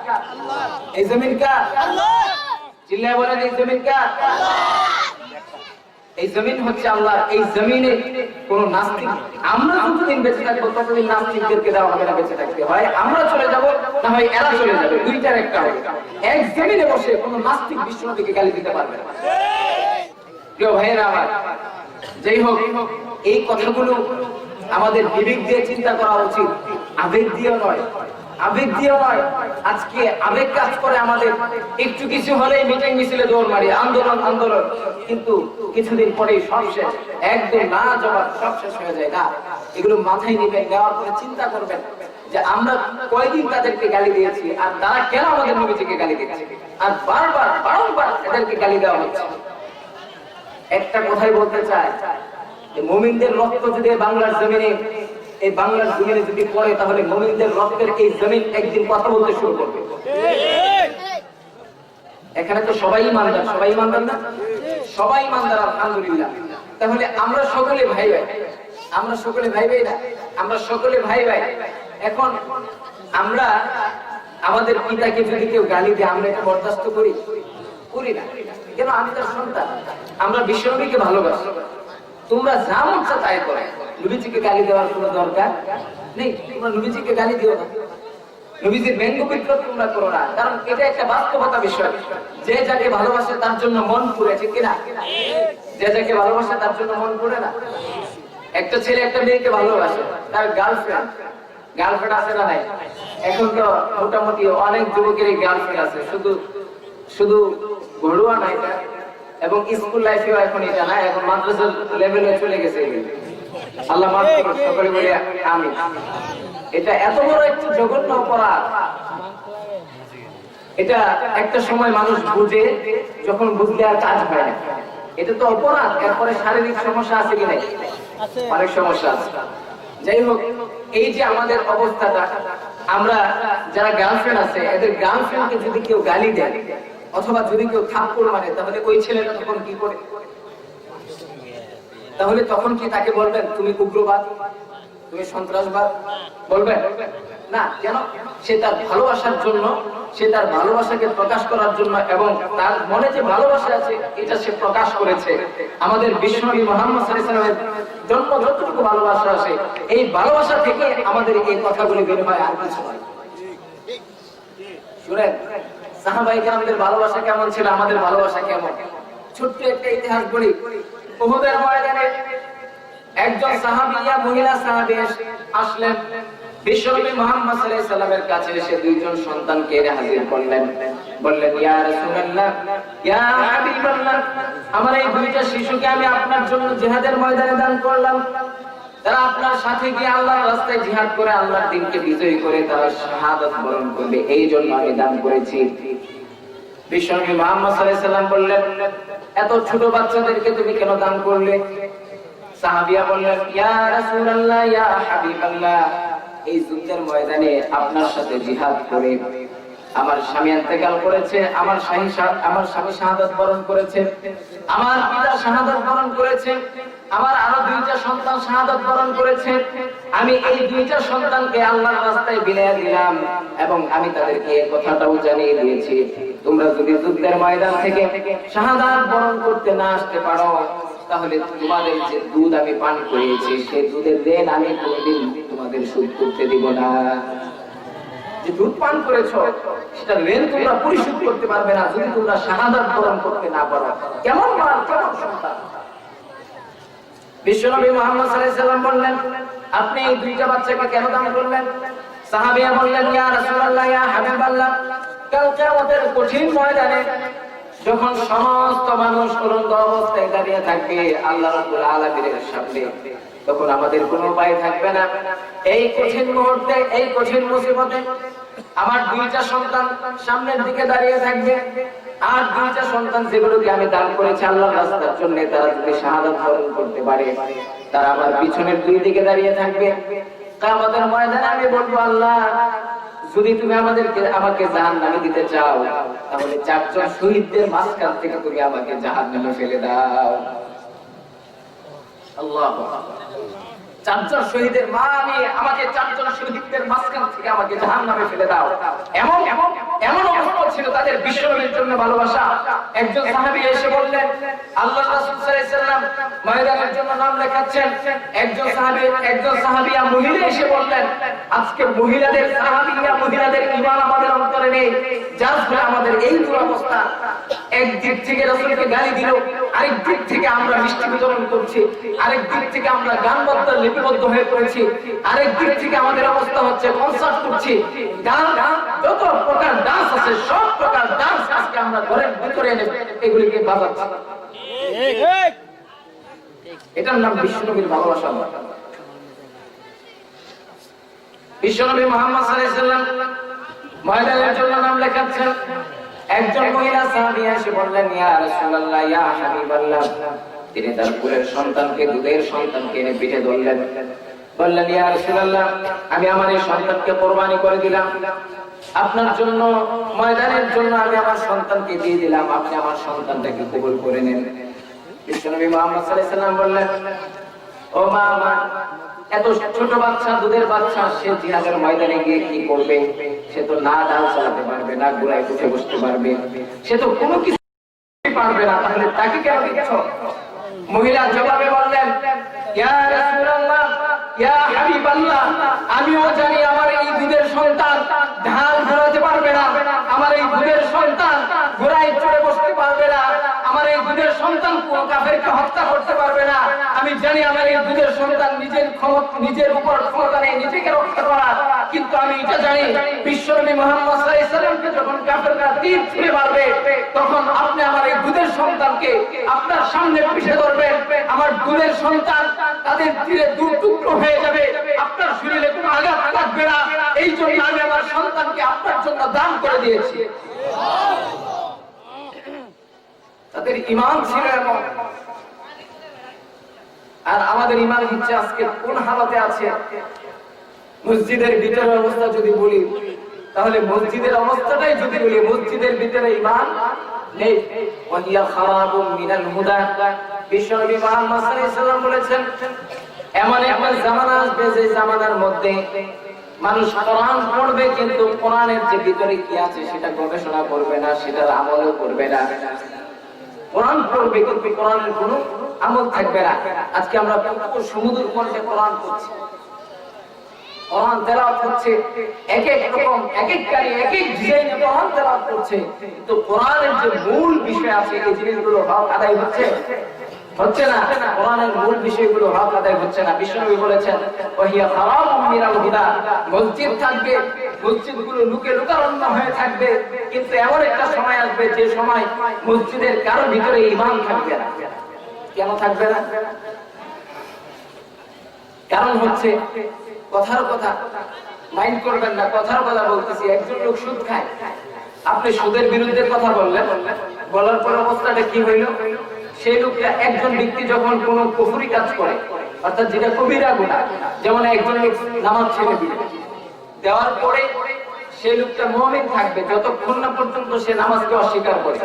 এই জমিন কার? আল্লাহ। চিল্লায় বলেন, এই জমিন কার? আল্লাহ। এই জমিন হচ্ছে আল্লাহর। এই জমিনে কোন নাস্তিক, আমরা যতদিন বেঁচে থাকবো ততদিন নাস্তিকদেরকে দেওয়া হবে না বেঁচে থাকতে। হয় আমরা চলে যাব, না হয় এরা চলে যাবে, দুইটার একটা হবে। এক জমিনে বসে কোন নাস্তিক বিশ্বনবীকে গালি দিতে পারবে না। প্রিয় ভাইয়েরা আমার, যাই হোক, এই কথাগুলো আমাদের বিবেক দিয়ে চিন্তা করা উচিত, আবেগ দিয়ে নয়। আজকে আবেগ কাজ করে আমাদের। একটু কিছু হলেই মিটিং মিছিলে দৌড় মারি, আন্দোলন, কিন্তু কিছুদিন পরেই সব শেষ, একদম না জবাব, সব শেষ হয়ে যায়। না, এগুলো মাথায় নেবেন, নেওয়ার পরে চিন্তা করবেন যে আমরা কয়দিন তাদেরকে গালি দিয়েছি, আর তারা কেন আমাদের নবীজিকে গালি দিচ্ছে, আর বারবার এদেরকে গালি দেওয়া হচ্ছে। একটা কথাই বলতে চাই, যে মুমিনদের রক্ত যদি বাংলার জমিনে যদি পড়ে, তাহলে মুমিনদের রক্তের এই জমিন একদিন কথা বলতে শুরু করবে। এখানে তো সবাই ইমানদার না? সবাই ইমানদার, আলহামদুলিল্লাহ। তাহলে আমরা সকলে ভাই না? আমরা সকলে ভাই। এখন আমরা আমাদের পিতাকে যদি কেউ গালি দেয়, আমরা এটা বরদাস্ত করি না। কেন? আমি তার সন্তান, আমরা বিশ্বনবীকে ভালোবাসি। তোমরা যা মন চায় তাই করো, নবীজিকে গালি দেওয়ার কোনো দরকার নেই। তোমরা নবীজিকে গালি দিও না, নবীজির ব্যঙ্গ বিদ্রুপ তোমরা করো না, কারণ এটা একটা বাস্তবতা বিষয়। যে যাকে ভালোবাসে তার জন্য মন পুড়ে, ঠিক কিনা? যে যাকে ভালোবাসে তার জন্য মন পুড়ে না? একটা ছেলে একটা মেয়েকে ভালোবাসে, তার গার্লফ্রেন্ড আছে না নাই? এখন তো মোটামুটি অনেক যুবকেরই গার্লফ্রেন্ড আছে, শুধু ঘরোয়া নাই, এবং স্কুল লাইফেও এখন এটা না, এখন মাদ্রাসার লেভেলে চলে গেছে। আল্লাহ মাফ করুন, সকলে বলে আমিন। এটা এত বড় একটা জঘন্য অপরাধ। এটা একটা সময় মানুষ বুঝে, যখন বুঝলে আর কাজ হয় না। এটা তো অপরাধ। এরপরে শারীরিক সমস্যা আছে কি নাই? অনেক সমস্যা আছে। যাই হোক, এই যে আমাদের অবস্থাটা, আমরা যারা গার্লফ্রেন্ড আছে, এদের গার্লফ্রেন্ডকে যদি কেউ গালি দেয় অথবা যদি কেউ থাপ্পড় মারে, তাহলে ওই ছেলেটা তখন কি করে? তাহলে তখন কি তাকে বলবেন তুমি উগ্রবাদ, তুমি সন্ত্রাসবাদ বলবেন না? কেন? সে তার ভালোবাসার জন্য, সে তার ভালোবাসাকে প্রকাশ করার জন্য, এবং তার মনে যে ভালোবাসা আছে এটা সে প্রকাশ করেছে। আমাদের বিশ্বনবী মুহাম্মদ সাল্লাল্লাহু আলাইহি ওয়াসাল্লামের জন্য যতটুকু ভালোবাসা আছে, এই ভালোবাসা থেকে আমাদের এই কথাগুলো বের হয়, আর কিছু নয়। শুনেন সাহাবায়ে কেরামদের ভালোবাসা কেমন ছিল, আমাদের ভালোবাসা কেমন। ছোট্ট একটা ইতিহাস বলি। উহুদের ময়দানে একজন সাহাবিয়া মহিলা সাহাবী আসলেন বিশ্বনবী মুহাম্মদ সাল্লাল্লাহু আলাইহি সাল্লামের কাছে এসে দুইজন সন্তানকে হাজির করলেন। বললেন, ইয়া রাসূলুল্লাহ, ইয়া হাবিবাল্লাহ, আমার এই দুইটা শিশুকে আমি আপনার জন্য জিহাদের ময়দানে দান করলাম। তারা আপনার সাথে গিয়ে আল্লাহর রাস্তায় জিহাদ করে আল্লাহর দ্বীনকে বিজয়ী করে তারা শাহাদাত বরণ করবে, এই জন্য আমি দান করেছি। বিশ্বনবী মুহাম্মদ সাল্লাল্লাহু আলাইহি সাল্লাম বললেন, এত ছোট বাচ্চাদেরকে তুমি কেন দান করলে? সাহাবিয়া বললেন, ইয়া রাসূলুল্লাহ, ইয়া হাবিবাল্লাহ, এই যুদ্ধের ময়দানে আপনার সাথে জিহাদ করে আমার স্বামী ইন্তেকাল করেছে, আমার স্বামী শাহাদাত বরণ করেছে, আমার পিতা শাহাদাত বরণ করেছে, আমার আরো দুইটা সন্তান শাহাদাত বরণ করেছে। আমি এই দুইটা সন্তানকে আল্লাহর রাস্তায় বিলিয়ে দিলাম এবং আমি তাদেরকে এই কথাটাও জানিয়ে দিয়েছি, তোমরা যদি যুদ্ধের ময়দান থেকে শাহাদাত বরণ করতে না আসতে পারো, তাহলে তোমাদের যে দুধ আমি পান করিয়েছি সেই দুধের ঋণ আমি কোনদিন তোমাদের শোধ করতে দিব না। যে দুধ পান করেছো সেটা ঋণ তোমরা পরিশোধ করতে পারবে না যদি তোমরা শাহাদাত বরণ করতে না পারো। কেমন মাল, কেমন সন্তান। বিশ্বনবী মুহাম্মদ সাল্লাল্লাহু আলাইহি সাল্লাম বললেন, আপনি এই দুইটা বাচ্চাকে কেন দান করলেন? সাহাবীরা বললেন, ইয়া রাসূলুল্লাহ, ইয়া হাবিবাল্লাহ, কাল কিয়ামতের কঠিন ময়দানে যখন সমস্ত মানুষ উলঙ্গ অবস্থায় দাঁড়িয়ে থাকবে আল্লাহ রাব্বুল আলামিনের সামনে, তখন আমাদের কোনো উপায় থাকবে না। এই কঠিন মুহূর্তে, এই কঠিন মুসিবতে আমার দুইটা সন্তান সামনের দিকে দাঁড়িয়ে থাকবে, আর দুইটা সন্তান যেগুলোকে আমি দান করেছি আল্লাহর রাস্তার জন্য, তারা যদি শাহাদাত বরণ করতে পারে, তারা আমার পিছনের দুই দিকে দাঁড়িয়ে থাকবে। কিয়ামতের ময়দানে আমি বলবো, আল্লাহ, যদি তুমি আমাকে জাহান্নামে দিতে চাও, তাহলে চারজন শহীদদের মাঝখান থেকে তুমি আমাকে জাহান্নামে ফেলে দাও। আল্লাহু আকবার। চারজন শহীদের মা, আমাকে চারজন শহীদদের মাঝখান থেকে আমাকে জাহান্নামে ফেলে দাও। এমন এমন এমন অবস্থা ছিল তাদের বিশ্বনবীর জন্য ভালোবাসা। একজন সাহাবী এসে বললেন, আল্লাহর রাসূল সাল্লাল্লাহু আলাইহি সাল্লাম ময়দানের জন্য নাম লেখাচ্ছেন। একজন সাহাবিয়া মহিলা এসে বললেন, আজকে মহিলাদের ঈমান আমাদের অন্তরে নেই, যার ফলে আমাদের এই দুরবস্থা। একদিক থেকে রাসূলকে গালি দিল, আরেক দিক থেকে আমরা মিষ্টি বিতরণ করছি, আরেক দিক থেকে আমরা গানবদ্ধ লিপিবদ্ধ হয়ে পড়েছি, আরেক দিক থেকে আমাদের অবস্থা হচ্ছে কনসার্ট করছি, গান, যত প্রকার ডান্স আছে সব প্রকার ডান্স আজকে আমরা ঘরের ভিতরে এনে এগুলিকে বাজাচ্ছি। এটার নাম বিশ্বনবীর ভালোবাসা। বিশ্বনবী মুহাম্মদ সাল্লাল্লাহু আলাইহি সাল্লাম ময়দানের জন্য নাম লেখাচ্ছেন। একজন মহিলা সাহাবী এসে বললেন, ইয়া রাসূলুল্লাহ, ইয়া হাবিবাল্লাহ, তিনি তার কুলের সন্তানকে, দুধের সন্তানকে এনে পিঠে ধরলেন। বললেন, ইয়া রাসূলুল্লাহ, আমি আমার এই সন্তানকে কোরবানি করে দিলাম আপনার জন্য, ময়দানের জন্য আমি আমার সন্তানকে দিয়ে দিলাম, আপনি আমার সন্তানটাকে কবুল করে নেন। বিশ্বনবী মুহাম্মদ সাল্লাল্লাহু আলাইহি সাল্লাম বললেন, ও মা, এত ছোট বাচ্চা, দুধের বাচ্চা, সে জিহাদের ময়দানে গিয়ে কি করবে? সে তো না ডাল চালাতে পারবে, না ঘোড়ায় উঠে বসতে পারবে, সে তো কোনো কিছু পারবে না, তাহলে তাকে কেন দিচ্ছ? মহিলা জবাবে বললেন, ইয়া রাসূলুল্লাহ, ইয়া হাবিবাল্লাহ, আমিও জানি আমার এই দুধের সন্তান ঢাল ঘোরাতে পারবে না, আমার এই দুধের সন্তান ঘোড়ায় চড়ে বসতে পারবে না, আমার এই দুধের সন্তান কোন কাফেরকে হত্যা করতে পারবে না। আমি জানি আমার এই দুধের সন্তান নিজের উপর ক্ষমতা নেই নিজেকে রক্ষা করা, কিন্তু আমি এটা জানি বিশ্বনবী মুহাম্মদ সাল্লাল্লাহু আলাইহি সাল্লামকে যখন কাফেররা তীর ছুঁড়ে মারবে, তখন আপনি আমার এই দুধের সন্তানকে আপনার সামনে পিষে ধরবেন, আমার দুধের সন্তান তাদের তীরে দুই টুকরো হয়ে যাবে, আপনার শরীরে কোনো আঘাত লাগবে না। এই জন্য আমি আমার সন্তানকে আপনার জন্য দান করে দিয়েছি। তাদের ঈমান ছিল এমন। আর আমাদের ঈমান হচ্ছে আজকে কোন হালতে আছে। মসজিদের ভিতরের অবস্থা যদি বলি, তাহলে মসজিদের অবস্থাটাই যদি বলি, মসজিদের ভিতরে ঈমান নেই। ওয়াহিয়া খারাবুম মিনাল হুদা। বিশ্বনবী মুহাম্মদ সাল্লাল্লাহু আলাইহি সাল্লাম বলেছেন, এমন একটা জামানা আসবে যে জামানার মধ্যে মানুষ কোরআন পড়বে, কিন্তু কোরআনের যে ভিতরে কি আছে সেটা গবেষণা করবে না, সেটার আমলও করবে না। কোরআন পড়বে কিন্তু কোরআনের কোনো আমল থাকবে না। আজকে আমরা সমুদ্র কণ্ঠে কোরআন পড়ছি, কোরআন তেলাওয়াত হচ্ছে, এক এক রকম এক এক কারি এক এক ডিজাইনে কোরআন তেলাওয়াত করছে, কিন্তু কোরআনের যে মূল বিষয় আছে এই জিনিসগুলো হক আদায় হচ্ছে না। কোরআনের মূল বিষয়গুলো হক আদায় হচ্ছে না। বিশ্বনবী বলেছেন ওয়াহিয়া খারাবুম মিনাল হুদা, মসজিদ থাকবে, মসজিদগুলো লুকারণ্য হয়ে থাকবে, কিন্তু এমন একটা সময় আসবে যে সময় মসজিদের কারো ভিতরে ঈমান থাকবে না। কেন থাকবে না? কারণ হচ্ছে কথার কথা মাইন্ড করবেন না, কথার কথা বলতেছি। একজন লোক সুদ খায়, আপনি সুদের বিরুদ্ধে কথা বললেন, বলার পর অবস্থাটা কি হইল? সেই লোকটা, একজন ব্যক্তি যখন কোনো কুফরি কাজ করে, অর্থাৎ যেটা কবিরা গুনাহ, যেমন একজন লোক নামাজ ছেড়ে দিল, দেওয়ার পরে সেই লোকটা মুমিন থাকবে যতক্ষণ না পর্যন্ত সে নামাজকে অস্বীকার করে।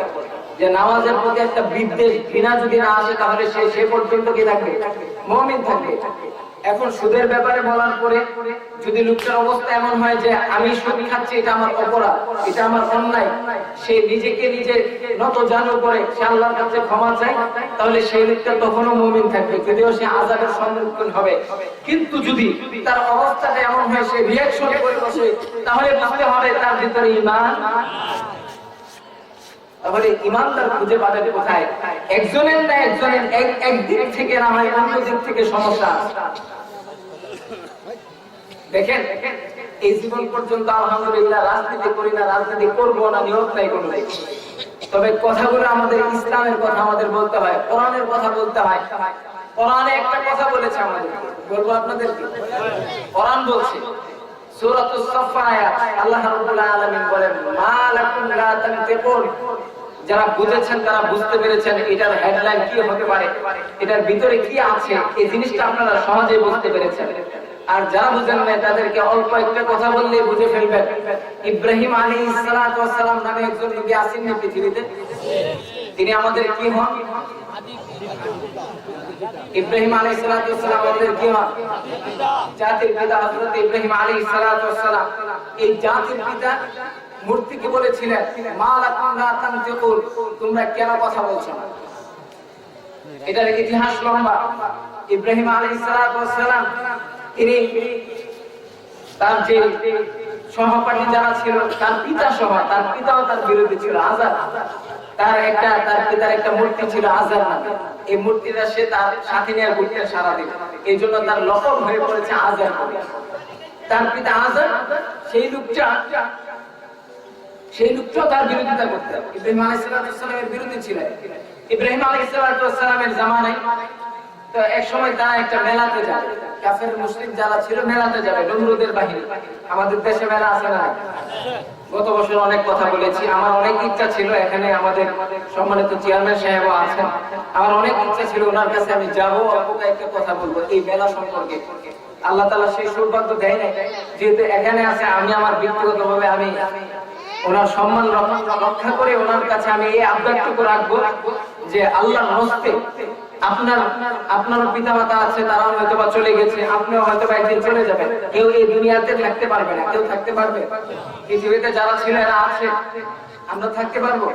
যে নামাজের প্রতি একটা বিদ্বেষ ঘৃণা যদি না আসে, তাহলে সে পর্যন্ত কি থাকবে? মুমিন থাকবে। এখন সুদের ব্যাপারে বলার পরে যদি লোকটার অবস্থা এমন হয় যে আমি সুদ খাচ্ছি, এটা আমার অপরাধ, এটা আমার অন্যায়, সে নিজেকে নিজে নত জানু করে সে আল্লাহর কাছে ক্ষমা চায়, তাহলে সেই লোকটা তখনও মুমিন থাকবে, যদিও সে আযাবের সম্মুখীন হবে। কিন্তু যদি তার অবস্থাটা এমন হয় সে রিঅ্যাকশন করে বসে, তাহলে বুঝতে হবে তার ভিতরে ঈমান। তাহলে ইমানদার খুঁজে পাবেন কোথায়? একজনের না একজনের একদিক থেকে না হয় অন্য দিক থেকে সমস্যা। দেখেন, এই জীবন পর্যন্ত আলহামদুলিল্লাহ রাজনীতি করি না, রাজনীতি করবো না, নিয়ত নাই কোনো। তবে কথাগুলো আমাদের ইসলামের কথা আমাদের বলতে হয়, কোরআনের কথা বলতে হয়। কোরআনে একটা কথা বলেছে আমাদের, বলবো আপনাদেরকে। কোরআন বলছে সূরাতুস সাফফ আয়াত, আল্লাহ রাব্বুল আলামিন বলেন মা লাকুম লা তানতিকুন। যারা বুঝেছেন তারা বুঝতে পেরেছেন এটার হেডলাইন কি হতে পারে, এটার ভিতরে কি আছে, এই জিনিসটা আপনারা সহজে বুঝতে পেরেছেন। আর যারা বুঝেন না তাদেরকে অল্প একটা কথা বললেই বুঝে ফেলবেন। ইব্রাহিম আলাইহিস সালাতু ওয়াস সালাম নামে একজন নবী আছেন না পৃথিবীতে? তিনি আমাদের কি হন? ইব্রাহিম আলাইহিস সালাতু ওয়াস সালাম আমাদের কি হন? জাতির পিতা হযরত ইব্রাহিম আলাইহিস সালাতু ওয়াস সালাম। এই জাতির পিতা মূর্তিকে বলেছিলেন মা লাকুম লা তানতিকুন, তোমরা কেন কথা বলছো না? এটার ইতিহাস লম্বা। ইব্রাহিম আলাইহিস সালাতু ওয়াস সালাম তিনি তার যে সহপাঠী যারা ছিল, তার পিতা সহ, তার পিতাও তার বিরোধী ছিল, আযার। তার পিতার একটা মূর্তি ছিল আযার নামে। এই মূর্তিটা সে তার সাথে নিয়ে ঘুরতেন সারাদিন, এই জন্য তার লকব হয়ে পড়েছে আযার কবি। তার পিতা আযার, সেই লোকটাও তার বিরোধিতা করতেন। ইব্রাহিম আলাইহিস সালামের বিরোধী ছিলেন। ইব্রাহিম আলাইহিস সালামের জামানায় তো এক সময় তারা একটা মেলাতে যাবে, কাফের মুশরিক যারা ছিল মেলাতে যাবে, নমরুদের বাহিনী। আমাদের দেশে মেলা আছে না? গত বছর অনেক কথা বলেছি। আমার অনেক ইচ্ছা ছিল, এখানে আমাদের সম্মানিত চেয়ারম্যান সাহেবও আছেন, আমার অনেক ইচ্ছা ছিল ওনার কাছে আমি যাবো, একটা কথা বলবো এই মেলা সম্পর্কে। আল্লাহ তাআলা সেই সৌভাগ্য দেয় নাই, যেহেতু এখানে আছে। আমি আমার ব্যক্তিগতভাবে আমি ওনার সম্মান রক্ষা করে ওনার কাছে আমি এই আবদারটুকু রাখবো যে আল্লাহর হস্তে আপনার পিতা মাতা আছে, তারাও হয়তো বা চলে গেছে, আপনিও হয়তো একদিন চলে যাবেন। কেউ এই দুনিয়াতে থাকতে পারবে না। কেউ থাকতে পারবে? পৃথিবীতে যারা ছিল এরা আছে, আমরা থাকতে পারবো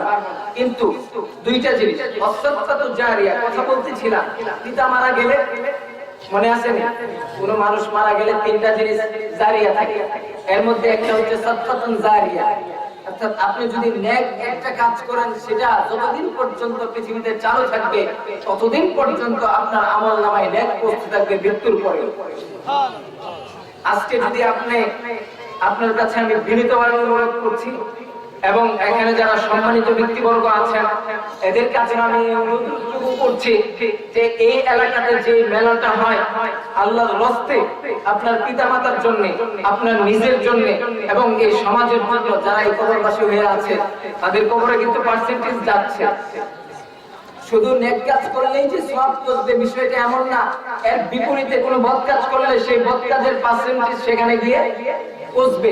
না। কিন্তু দুইটা জিনিস, অসত্তাতু জারিয়া, কথা বলতেছিলাম, পিতা মারা গেলে মনে আছে না? কোন মানুষ মারা গেলে তিনটা জিনিস জারিয়া থাকে, এর মধ্যে একটা হচ্ছে সাদকাতুন জারিয়া। অর্থাৎ আপনি যদি নেক একটা কাজ করেন, সেটা যতদিন পর্যন্ত পৃথিবীতে চালু থাকবে ততদিন পর্যন্ত আপনার আমলনামায় নেক পৌঁছতে থাকবে মৃত্যুর পরে। আজকে যদি আপনার কাছে আমি বিনীতভাবে অনুরোধ করছি, এবং এখানে যারা সম্মানিত ব্যক্তিবর্গ আছেন এদের কাছে আমি অনুরোধ করছি যে এই এলাকাতে যে মেলাটা হয় আল্লাহর হস্তে আপনার পিতামাতার জন্য, আপনার নিজের জন্য এবং এই সমাজের জন্য, যারা এই কবরবাসী হয়ে আছে তাদের কবরে কিন্তু পার্সেন্টেজ যাচ্ছে। শুধু নেক কাজ করলেই যে সওয়াব আসবে বিষয়টা এমন না, এর বিপরীতে কোনো বদ কাজ করলে সেই বদ কাজের পার্সেন্টেজ সেখানে গিয়ে পৌঁছবে।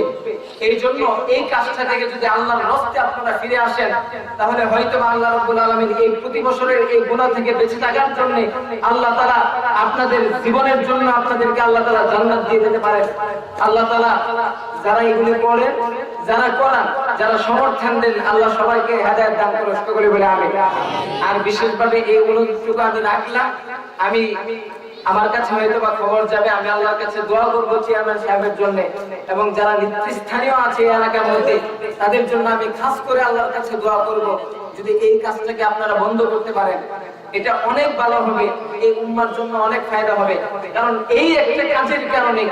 এই জন্য এই কাজটা থেকে যদি আল্লাহর হস্তে আপনারা ফিরে আসেন, তাহলে হয়তো আল্লাহ রাব্বুল আলামিন এই প্রতি বছরের এই গুনাহ থেকে বেঁচে থাকার জন্য আল্লাহ তাআলা আপনাদের জীবনের জন্য আপনাদেরকে আল্লাহ তাআলা জান্নাত দিয়ে দিতে পারেন। আল্লাহ তাআলা যারা এগুলি পড়েন, যারা করান, যারা সমর্থন দেন, আল্লাহ সবাইকে হেদায়েত দান করে বলে আমিন। আর বিশেষভাবে এই অনুরোধটুকু আমি রাখলাম, আমি আমার কাছে হয়তো বা খবর যাবে, আমি আল্লাহর কাছে দোয়া করব চেয়ারম্যান সাহেবের জন্য এবং যারা নেতৃস্থানীয় আছে এই এলাকার মধ্যে তাদের জন্য আমি খাস করে আল্লাহর কাছে দোয়া করব। যদি এই কাজটাকে আপনারা বন্ধ করতে পারেন এটা অনেক ভালো হবে, এই উম্মার জন্য অনেক ফায়দা হবে। কারণ এই একটা কাজের কারণে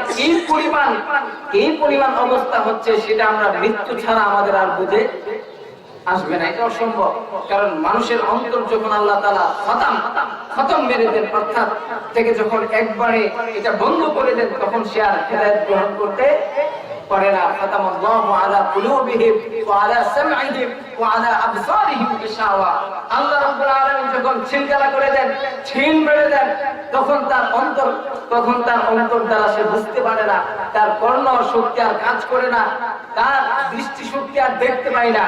এই পরিমাণ অবস্থা হচ্ছে, সেটা আমরা মৃত্যু ছাড়া আমাদের আর বুঝে আসবে না, এটা অসম্ভব। কারণ মানুষের অন্তর যখন আল্লাহ তাআলা খতম মেরে দেন, অর্থাৎ থেকে যখন একবারে এটা বন্ধ করে দেন, তখন সে আর হেদায়েত গ্রহণ করতে পারে না। খাতামাল্লাহু আলা কুলুবিহিম ওয়া আলা সামঈহিম ওয়া আলা আবসারিহিম গিশাওয়া। আল্লাহ রাব্বুল আলামিন যখন ছিনতালা করে দেন, ছিন মেরে দেন, তখন তার অন্তর দ্বারা সে বুঝতে পারে না, তার কর্ণ শক্তি আর কাজ করে না, তার দৃষ্টি শক্তি আর দেখতে পায় না।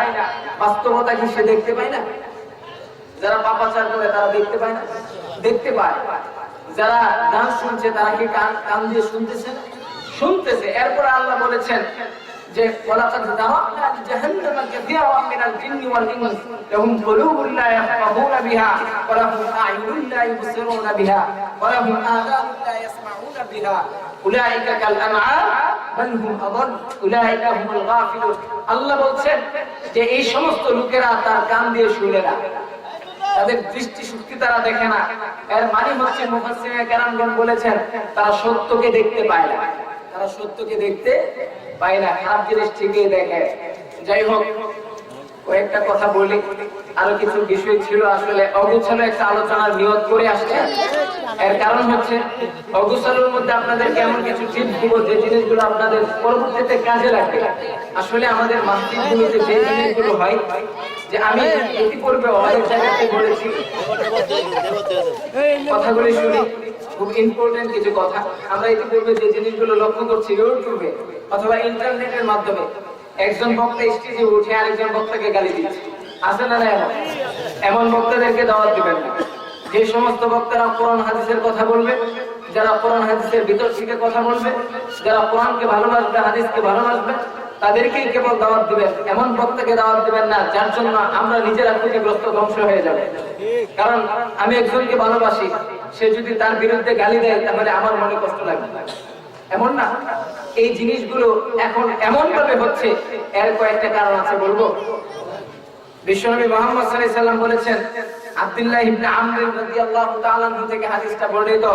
বাস্তবতা কি সে দেখতে পায় না? যারা পাপাচার করে তারা দেখতে পায় না? দেখতে পায়। যারা গান শুনছে তারা কি কান দিয়ে শুনতেছে না? শুনতেছে। এরপর আল্লাহ বলেছেন যে ওয়ালাকাদ যারানা জাহান্নামা কাসীরাম মিনাল জিন্নি ওয়াল ইনস লাহুম কুলুবুন লা ইয়াফকাহুনা বিহা ওয়া লাহুম আ'য়ুনুন লা ইবসিরুনা বিহা ওয়া লাহুম আযানুন লা ইয়াসমাউনা বিহা উলাইকা কাল আনআম বাল হুম আযাল উলাইকা হুমুল গাফিলুন। আল্লাহ বলছেন যে এই সমস্ত লোকেরা তার কান দিয়ে শুনে না, তাদের দৃষ্টি শক্তি তারা দেখে না। এর মানে হচ্ছে মুফাসসিরিনে কেরামগণ বলেছেন তারা সত্যকে দেখতে পায় না, তারা সত্যকে দেখতে পায় না, খারাপ জিনিস ঠিকই দেখে। যাই হোক, কয়েকটা কথা বলি। আরো কিছু বিষয় ছিল, আসলে অগোছালো একটা আলোচনার নিয়ত করে আসছে। এর কারণ হচ্ছে অগোছালোর মধ্যে আপনাদেরকে এমন কিছু টিপস দিব যে জিনিসগুলো আপনাদের পরবর্তীতে কাজে লাগবে। আসলে আমাদের মসজিদগুলোতে যে জিনিসগুলো হয়, যে আমি ইতিপূর্বে অনেক জায়গাতে বলেছি, কথাগুলি শুনি, খুব ইম্পর্টেন্ট কিছু কথা। আমরা ইতিপূর্বে যে জিনিসগুলো লক্ষ্য করছি ইউটিউবে অথবা ইন্টারনেটের মাধ্যমে, একজন বক্তা স্টেজে উঠে আরেকজন বক্তাকে গালি দিচ্ছে, আছে না? এমন বক্তাদেরকে দাওয়াত দিবেন না। যে সমস্ত বক্তারা কোরআন হাদিসের কথা বলবে, যারা কোরআন হাদিসের ভিতর থেকে কথা বলবে, যারা কোরআনকে ভালোবাসবে, হাদিসকে ভালোবাসবে, তাদেরকেই কেবল দাওয়াত দিবেন। এমন বক্তাকে দাওয়াত দিবেন না যার জন্য আমরা নিজেরা ক্ষতিগ্রস্ত, ধ্বংস হয়ে যাবে। কারণ আমি একজনকে ভালোবাসি, সে যদি তার বিরুদ্ধে গালি দেয় তাহলে আমার মনে কষ্ট লাগবে, এমন না? এই জিনিসগুলো এখন এমন ভাবে হচ্ছে, এর কয়েকটা কারণ আছে, বলবো। বিশ্বনবী মুহাম্মদ সাল্লাল্লাহু আলাইহি সাল্লাম বলেছেন, আব্দুল্লাহ ইবনে আমর রাদিয়াল্লাহু তাআলা আনহু থেকে হাদিসটা বর্ণিত।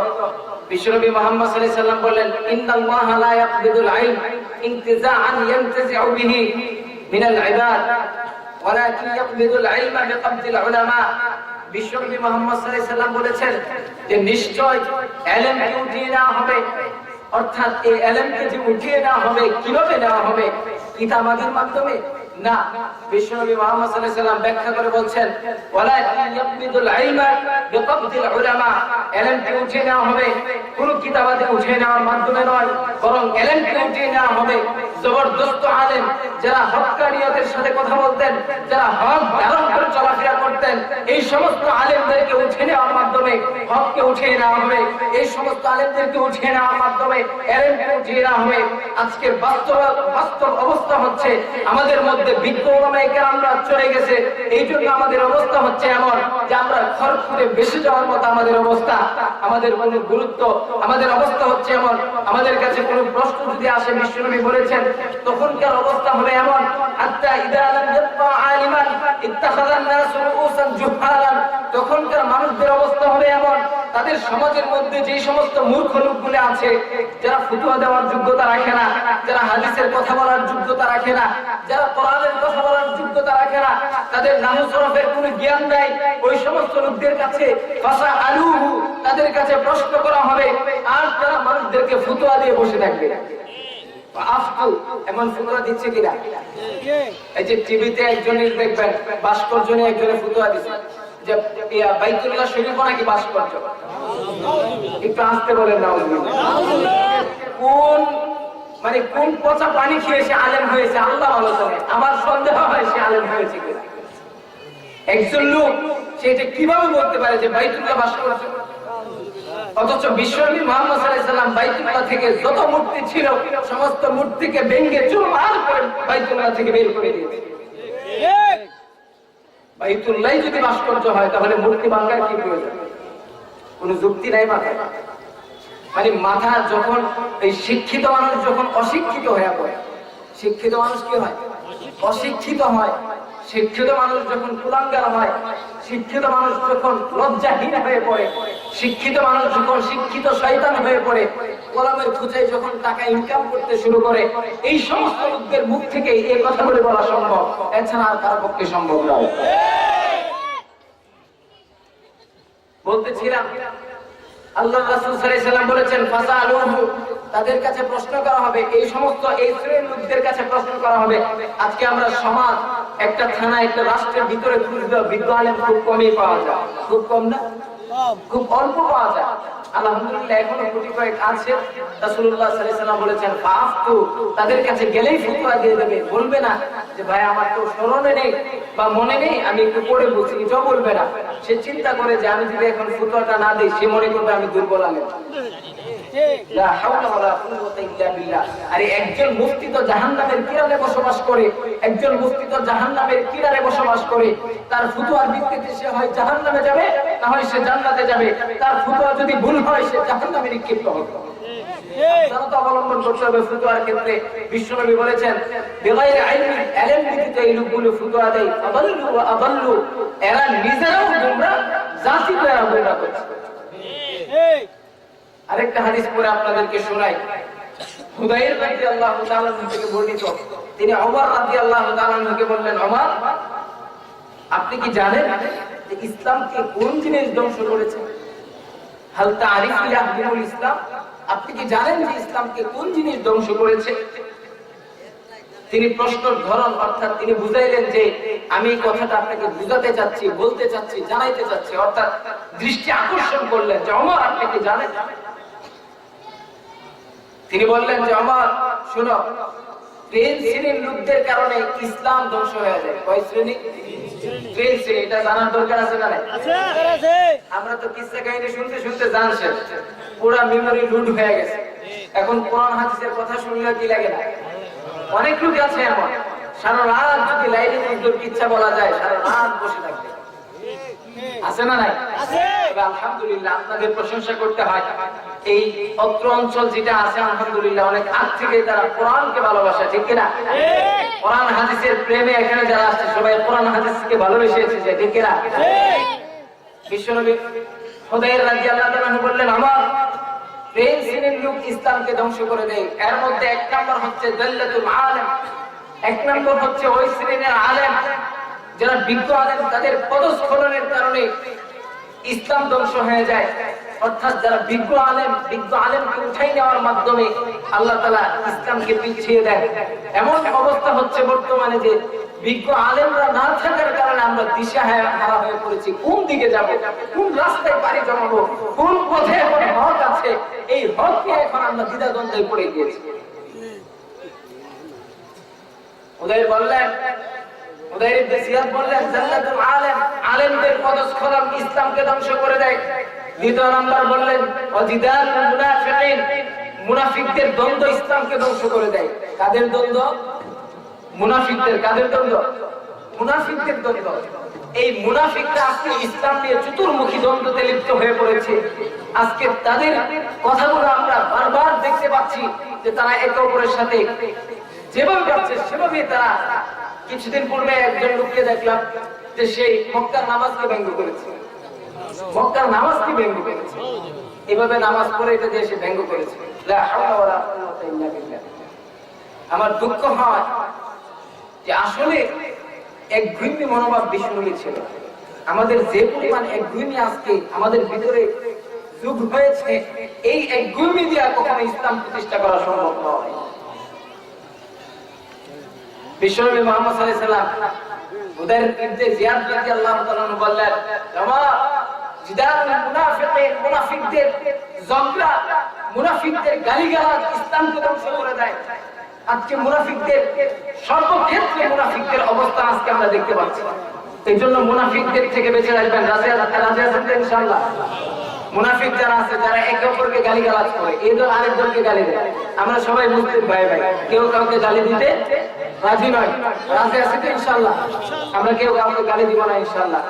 বিশ্বনবী মুহাম্মদ সাল্লাল্লাহু আলাইহি সাল্লাম বলেন, ইন্নাল্লাহা লা ইয়াকবিদুল ইলম ইনতিজাআন ইয়ানতাজি'ু বিহি মিনাল ইবাদ ওয়ালাকিন ইয়াকবিদুল ইলমা বিকবদিল উলামা। বিশ্বনবী মুহাম্মদ সাল্লাল্লাহু আলাইহি সাল্লাম বলেছেন যে নিশ্চয় ইলমকে উঠিয়ে নেওয়া হবে, অর্থাৎ এই ইলমকে যে উঠিয়ে নেওয়া হবে, কিভাবে নেওয়া হবে? কিতাবের মাধ্যমে না। বিশ্বনবী মুহাম্মদ সাল্লাল্লাহু আলাইহি সাল্লাম ব্যাখ্যা করে বলছেন, ওয়ালাকিন ইয়াকবিদুল ইলমা বিকবদিল উলামা। ইলমকে উঠিয়ে নেওয়া হবে কোন কিতাবাতে উঠিয়ে নেওয়ার মাধ্যমে নয়, বরং ইলমকে উঠিয়ে নেওয়া হবে জবরদস্ত আলেম, যারা হক্কানিয়তের সাথে কথা বলতেন, যারা হক ধারণ করে চলাফেরা করতেন, এই সমস্ত আলেমদেরকে উঠিয়ে নেওয়ার মাধ্যমে হককে উঠিয়ে নেওয়া হবে। এই সমস্ত আলেমদেরকে উঠিয়ে নেওয়ার মাধ্যমে ইলমকে উঠিয়ে নেওয়া হবে। আজকের বাস্তব অবস্থা হচ্ছে আমাদের মধ্যে বিজ্ঞ ওলামায়ে কেরামরা চলে গেছে, এই জন্য আমাদের অবস্থা হচ্ছে এমন যে আমরা খরখরে বেশি যাওয়ার মতো আমাদের অবস্থা, আমাদের কোনো গুরুত্ব, আমাদের অবস্থা হচ্ছে এমন। আমাদের কাছে কোনো প্রশ্ন যদি আসে, বিশ্বনবী বলেছেন তখনকার অবস্থা হবে এমন, হাত্তা ইদা লাম ইয়াবকা আলিমান ইত্তাখাযান নাস রুউসান জুহালান। তখনকার মানুষদের অবস্থা হবে এমন, তাদের সমাজের মধ্যে যে সমস্ত মূর্খ লোকগুলো আছে, যারা ফতোয়া দেওয়ার যোগ্যতা রাখে না, যারা হাদিসের কথা বলার যোগ্যতা রাখে না, যারা কোরআনের কথা বলার যোগ্যতা রাখে না, তাদের নাহু সরফের কোনো জ্ঞান নাই, ওই সমস্ত লোকদের কাছে ফাসা আলুহু, তাদের কাছে প্রশ্ন করা হবে, আর তারা মানুষদেরকে ফতোয়া দিয়ে বসে থাকবে। এমন ফতোয়া দিচ্ছে কিনা? এই যে টিভিতে একজনের দেখবেন ভাস্কর্যনে একজনের ফতোয়া দিচ্ছে যে বাইতুল্লাহ শরীফ নাকি ভাস্কর্য। একটু আসতে বলেন না, কোন পচা পানি খেয়ে সে আলেম হয়েছে আল্লাহ ভালো জানে। আমার সন্দেহ হয় সে আলেম হয়েছে কিনা। একজন লোক সেটা কিভাবে বলতে পারে যে বাইতুল্লাহ ভাস্কর্য? অথচ বিশ্বনবী মুহাম্মদ সাল্লাল্লাহু আলাইহি সাল্লাম বাইতুল্লাহ থেকে যত মূর্তি ছিল সমস্ত মূর্তিকে ভেঙে চুরমার করে বাইতুল্লাহ থেকে বের করে দিয়েছে। বাইতুল্লাহ যদি ভাস্কর্য হয় তাহলে মূর্তি ভাঙার কি প্রয়োজন? কোনো যুক্তি নাই মাথায়। মানে মাথা যখন এই শিক্ষিত মানুষ যখন অশিক্ষিত হয়ে পড়ে, শিক্ষিত মানুষ কি হয়? অশিক্ষিত হয়। শিক্ষিত মানুষ যখন কুলাঙ্গার হয়, শিক্ষিত মানুষ যখন লজ্জাহীন হয়ে পড়ে, শিক্ষিত মানুষ যখন শিক্ষিত শয়তান হয়ে পড়ে, কলমের খুঁজে যখন টাকা ইনকাম করতে শুরু করে, এই সমস্ত লোকদের মুখ থেকে এই কথাগুলো বলা সম্ভব, এছাড়া আর কারো পক্ষে সম্ভব নয়। বলতেছিলাম আল্লাহ রাসূল সাল্লাল্লাহু আলাইহি ওয়াসাল্লাম বলেছেন ফাসালুহু, তাদের কাছে প্রশ্ন করা হবে, এই সমস্ত এই শ্রেণীর লোকদের কাছে প্রশ্ন করা হবে। আজকে আমরা সমাজ, একটা থানা, একটা রাষ্ট্রের ভিতরে খুঁজলে বিজ্ঞ আলেম খুব কমই পাওয়া যায়। খুব কম না? খুব অল্প পাওয়া যায়। আলহামদুলিল্লাহ এখনো কোটি কয়েক আছে। রাসূলুল্লাহ সাল্লাল্লাহু আলাইহি ওয়াসাল্লাম বলেছেন ফাফতু, তাদের কাছে গেলেই ফতোয়া দিয়ে দেবে, বলবে না যে ভাই আমার তো স্মরণে নেই বা মনে নেই, আমি একটু পড়ে বুঝি, এটাও বলবে না। সে চিন্তা করে যে আমি যদি এখন ফতোয়াটা না দিই, সে মনে করবে আমি দুর্বল আলেম। লা হাওলা ওয়ালা কুওয়াতা ইল্লা বিল্লাহ। আরে একজন মুফতি তো জাহান্নামের কিনারে বসবাস করে, একজন মুফতি তো জাহান্নামের কিনারে বসবাস করে। তার ফতোয়ার ভিত্তিতে সে হয় জাহান্নামে যাবে, না হয় সে জান্নাতে যাবে। তার ফতোয়া যদি ভুল হয়, সে জাহান্নামে নিক্ষিপ্ত হবে। সাবধানতা অবলম্বন করতে হবে ফতোয়ার ক্ষেত্রে। বিশ্বনবী বলেছেন বিগাইরি ইলমি, ইলম ব্যতীত এই লোকগুলো ফতোয়া দেয়, আদাল্লু ওয়া আদাল্লু, এরা নিজেরাও গোমরা, জাতিকে এরা গোমরা করছে। আরেকটা হাদিস পড়ে আপনাদেরকে শোনাই। হুদাইর রাদিয়াল্লাহু তাআলা থেকে বর্ণিত, তিনি ওমর রাদিয়াল্লাহু তাআলাকে বললেন, ওমর আপনি কি জানেন যে ইসলামকে কোন জিনিস ধ্বংস করেছে? হাল তারিফু ইয়াহদিমুল ইসলাম, আপনি কি জানেন যে ইসলামকে কোন জিনিস ধ্বংস করেছে? তিনি প্রশ্নের ধরন, অর্থাৎ তিনি বুঝাইলেন যে আমি এই কথাটা আপনাকে বুঝাতে চাচ্ছি, বলতে চাচ্ছি, জানাইতে চাচ্ছি, অর্থাৎ দৃষ্টি আকর্ষণ করলেন যে ওমর আপনি কি জানেন? তিনি বললেন যে ওমর শুনো, তিন শ্রেণীর লোকদের কারণে ইসলাম ধ্বংস হয়ে যায়। কয় শ্রেণী? তিন শ্রেণী। এটা জানার দরকার আছে না? আছে। আমরা তো কিসসা কাহিনী শুনতে শুনতে জান শেষ, পুরা মেমরি লুট হয়ে গেছে। এখন কোরআন হাদিসের কথা শুনলে কি লাগে না? অনেক লোক আছে এমন, সারা রাত যদি লাইনে মজদুর ইচ্ছা বলা যায়, সারা রাত বসে থাকবে। আছে না নাই? আছে। আলহামদুলিল্লাহ আপনাদের প্রশংসা করতে হয়। এই অত্র অঞ্চল যেটা আছে আলহামদুলিল্লাহ অনেক আগ থেকে তারা কোরআনকে ভালোবাসে, ঠিক কিনা? কোরআন হাদিসের প্রেমে এখানে যারা আসছে সবাই কোরআন হাদিসকে ভালোবেসে এসেছে, ঠিক কিনা? বিশ্বনবী হুদাইর রাদিয়াল্লাহু তাআলা বললেন আমার তিন শ্রেণীর লোক ইসলামকে ধ্বংস করে দেয়। এর মধ্যে এক নম্বর হচ্ছে দাল্লাতুল আলেম, এক নম্বর হচ্ছে ওই শ্রেণীর আলেম যারা বিজ্ঞ আলেম, তাদের পদস্খলনের কারণে ইসলাম ধ্বংস হয়ে যায়। অর্থাৎ যারা বিজ্ঞ আলেমকে উঠাই নেওয়ার মাধ্যমে আল্লাহ তাআলা ইসলামকে পিছিয়ে দেয়। এমন অবস্থা হচ্ছে বর্তমানে যে বিজ্ঞ আলেমরা না থাকার কারণে আমরা দিশাহারা হয়ে পড়েছি। কোন দিকে যাব, কোন রাস্তায় পাড়ি জমাবো, কোন পথে এখন হক আছে, এই হক নিয়ে এখন আমরা দ্বিধাদ্বন্দ্বে পড়ে গিয়েছি। উদাইর বললেন, উদাইর ইবনে জিয়াদ বললেন জান্নাতুল আলেম, আলেমদের পদস্খলন ইসলামকে ধ্বংস করে দেয়। দ্বিতীয় নাম্বার বললেন ওয়াজিদালুল মুনাফিকিন, মুনাফিকদের দ্বন্দ্ব ইসলামকে ধ্বংস করে দেয়। কাদের দ্বন্দ্ব? মুনাফিকদের। কাদের দ্বন্দ্ব? মুনাফিকদের দ্বন্দ্ব। এই মুনাফিকরা আজকে ইসলাম নিয়ে চতুর্মুখী দ্বন্দ্বে লিপ্ত হয়ে পড়েছে। আজকে তাদের কথাগুলো আমরা বারবার দেখতে পাচ্ছি যে তারা একে অপরের সাথে যেভাবে পাচ্ছে সেভাবে তারা। কিছুদিন পূর্বে একজন লোককে দেখলাম যে সেই মক্কার নামাজকে ব্যঙ্গ করেছে, মক্কার নামাজকে ব্যঙ্গ করেছে, এভাবে নামাজ পড়ে এটা দিয়ে সে ব্যঙ্গ করেছে। লা হাওলা ওয়ালা কুওয়াতা ইল্লা বিল্লাহ। আমার দুঃখ হয় যে আসলে একগুঁয়েমি মনোভাব বিশ্বনবীর ছিল। আমাদের যে পরিমাণ একগুঁয়েমি আজকে আমাদের ভিতরে যোগ হয়েছে, এই একগুঁয়েমি দিয়ে কখনো ইসলাম প্রতিষ্ঠা করা সম্ভব নয়। বিশ্বনবী মুহাম্মদ সাল্লাল্লাহু আলাইহি ওয়াসাল্লাম উদাইর ইবনে জিয়াদ রাদিয়াল্লাহু তাআলা বললেন জামা জিদালুল মুনাফিকিন, মুনাফিকদের ঝগড়া, মুনাফিকদের গালিগালাজ ইসলামকে ধ্বংস করে দেয়। আজকে মুনাফিকদের সর্বক্ষেত্রে মুনাফিকদের অবস্থা আজকে আমরা দেখতে পাচ্ছি। এই জন্য মুনাফিকদের থেকে বেঁচে রাখবেন। রাজি আছেন তো ইনশাআল্লাহ? মুনাফিক যারা আছে, যারা একে অপরকে গালিগালাজ করে, এই দল আরেক দলকে গালি দেয়। আমরা সবাই মুসলিম ভাই ভাই, কেউ কাউকে গালি দিতে রাজি নয়। রাজি আছে তো ইনশাআল্লাহ? আমরা কেউ কাউকে গালি দিব না ইনশাআল্লাহ।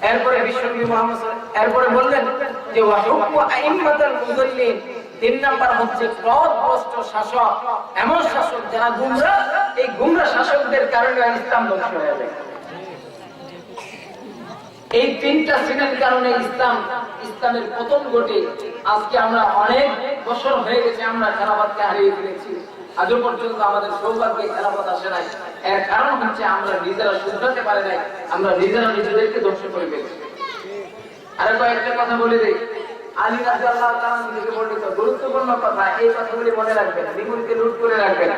এরপরে বিশ্বনবী মুহাম্মদ এরপরে বললেন যে ওয়া হুকমু আইম্মাতুল মুযাল্লিন, তিন নাম্বার হচ্ছে ক্রোধগ্রস্ত শাসক, এমন শাসক যারা গুমরা, এই গুমরা শাসকদের কারণে ইসলাম ধ্বংস হয়ে যায়। এই তিনটা শ্রেণীর কারণে ইসলামের পতন ঘটে। আজকে আমরা অনেক বছর হয়ে গেছে আমরা খেলাফতকে হারিয়ে ফেলেছি, আজও পর্যন্ত আমাদের সৌভাগ্যে খেলাফত আসে নাই। এর কারণ হচ্ছে আমরা নিজেরা শুধরাতে পারি নাই, আমরা নিজেরা নিজেদেরকে ধ্বংস করে ফেলেছি। আরে কয়েকটা কথা বলে দেই। আলী রাদিয়াল্লাহু তাআলা থেকে বর্ণিত গুরুত্বপূর্ণ কথা, এই কথাগুলি মনে রাখবেন, বিমুখকে নোট করে রাখবেন,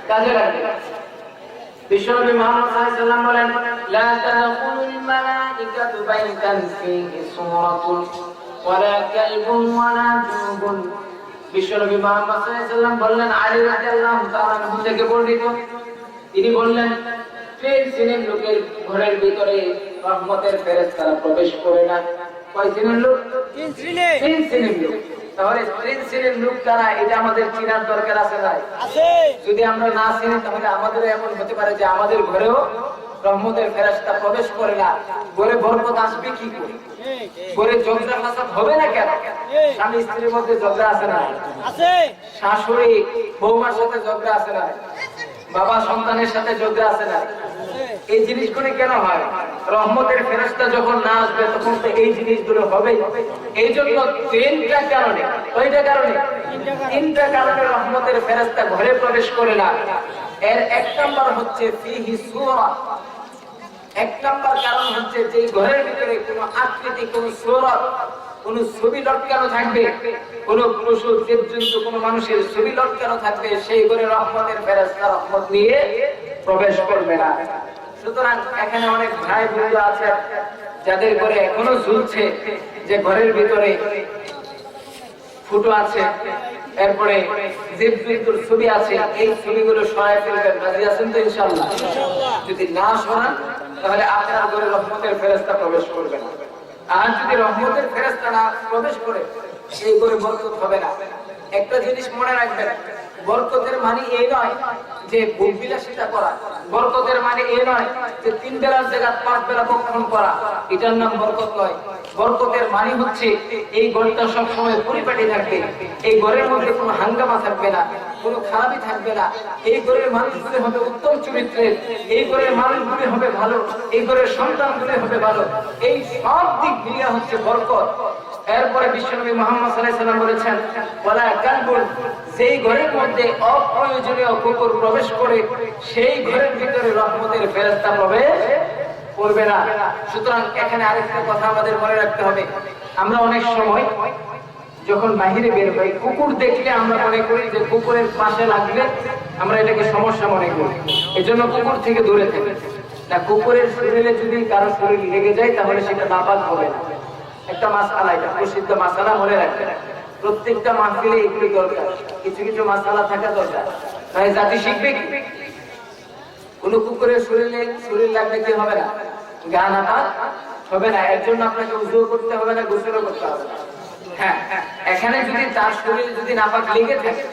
কাজে রাখবেন। বিশ্বনবী মুহাম্মদ সাল্লাল্লাহু আলাইহি ওয়াসাল্লাম বলেন, লা তাদখুলুল মালাইকাতু বাইতান ফীহি সূরাতুন ওয়ালা কালবুন ওয়ালা জুনুবুন। বিশ্বনবী মুহাম্মদ সাল্লাল্লাহু আলাইহি ওয়াসাল্লাম বললেন, আলী রাদিয়াল্লাহু তাআলা থেকে বর্ণিত, তিনি বললেন, তিন শ্রেণীর লোকের ঘরের ভিতরে রহমতের ফেরেশতারা প্রবেশ করে না। কয় শ্রেণীর লোক? তিন শ্রেণীর লোক। তাহলে তিন শ্রেণীর লোক কারা, এটা আমাদের চিনার দরকার আছে না? যদি আমরা না চিনি তাহলে আমাদের এমন হতে পারে যে আমাদের ঘরেও রহমতের ফেরেশতা প্রবেশ করে না। ঘরে বরকত আসবে কি করে? ঘরে ঝগড়া ফাসাদ হবে না কেন? স্বামী স্ত্রীর মধ্যে ঝগড়া আছে না? শাশুড়ি বৌমার সাথে ঝগড়া আছে না? বাবা সন্তানের সাথে ঝগড়া আছে না? এই জিনিসগুলো কেন হয়? রহমতের ফেরেশতা যখন না আসবে তখন তো এই জিনিসগুলো হবে। এই জন্য তিনটা কারণে রহমতের ফেরেশতা ঘরে প্রবেশ করে না। এর এক নাম্বার হচ্ছে ফীহি সূরা, এক নাম্বার কারণ হচ্ছে যে ঘরের ভিতরে কোনো আকৃতি, কোনো সূরত, কোনো ছবি লটকানো থাকবে, কোনো পশু জীবজন্তু, কোনো মানুষের ছবি লটকানো থাকবে, সেই ঘরে রহমতের ফেরেশতা রহমত নিয়ে প্রবেশ করবে না। সুতরাং এখানে অনেক ভাই বোনেরা আছে যাদের ঘরে এখনো ঝুলছে যে ঘরের ভিতরে ফুটো আছে, এরপরে জীবজন্তুর ছবি আছে, এই ছবিগুলো সরাই ফেলবেন। রাজি আছেন তো ইনশাআল্লাহ? যদি না সরান তাহলে আপনার ঘরে রহমতের ফেরেশতা প্রবেশ করবে না। আর যদি রহমতের ফেরেশতা না প্রবেশ করে সেই ঘরে বরকত হবে না। একটা জিনিস মনে রাখবেন, বরকতের মানে এই নয় যে ভোগ বিলাসিতা করা, বরকতের মানে এই নয় যে 3 বেলার জায়গা 5 বেলা ভক্ষণ করা, এটার নাম বরকত নয়। বরকতের মানে হচ্ছে এই ঘরটা সব সময় পরিপাটি থাকবে, এই ঘরের মধ্যে কোনো হাঙ্গামা থাকবে না, কোনো খারাপই থাকবে না, এই ঘরের মানুষগুলি হবে উত্তম চরিত্রের, এই ঘরের মানুষগুলি হবে ভালো, এই ঘরের সন্তানগুলি হবে ভালো, এই সব দিক মিলিয়ে হচ্ছে বরকত। এরপরে বিশ্বনবী মুহাম্মদ সাল্লাল্লাহু আলাইহি ওয়াসাল্লাম বলেছেন, ওয়ালা কালবুন, যেই ঘরের মধ্যে অপ্রয়োজনীয় কুকুর প্রবেশ করে সেই ঘরের ভিতরে রহমতের ফেরেশতা প্রবেশ করবে না। সুতরাং এখানে আরেকটা কথা আমাদের মনে রাখতে হবে, আমরা অনেক সময় যখন বাহিরে বের হই কুকুর দেখলে আমরা মনে করি যে কুকুরের পাশে লাগলে আমরা এটাকে সমস্যা মনে করি, এজন্য কুকুর থেকে দূরে থাকি। না, কুকুরের শরীরে যদি কারো শরীর লেগে যায় তাহলে সেটা নাপাক হবে না। একটা মাসআলা, এটা প্রসিদ্ধ মাসআলা, মনে রাখবেন। প্রত্যেকটা মাহফিলে এগুলি দরকার, কিছু কিছু মাসআলা থাকা দরকার। তাই জাতি শিখবে কি? কোন কুকুরের শরীর লাগলে কি হবে না? গা নাপাক হবে না। এর জন্য আপনাকে উযু করতে হবে না, গোসলও করতে হবে না। হ্যাঁ, এখানে যদি তার শরীরে যদি নাপাক লেগে থাকে,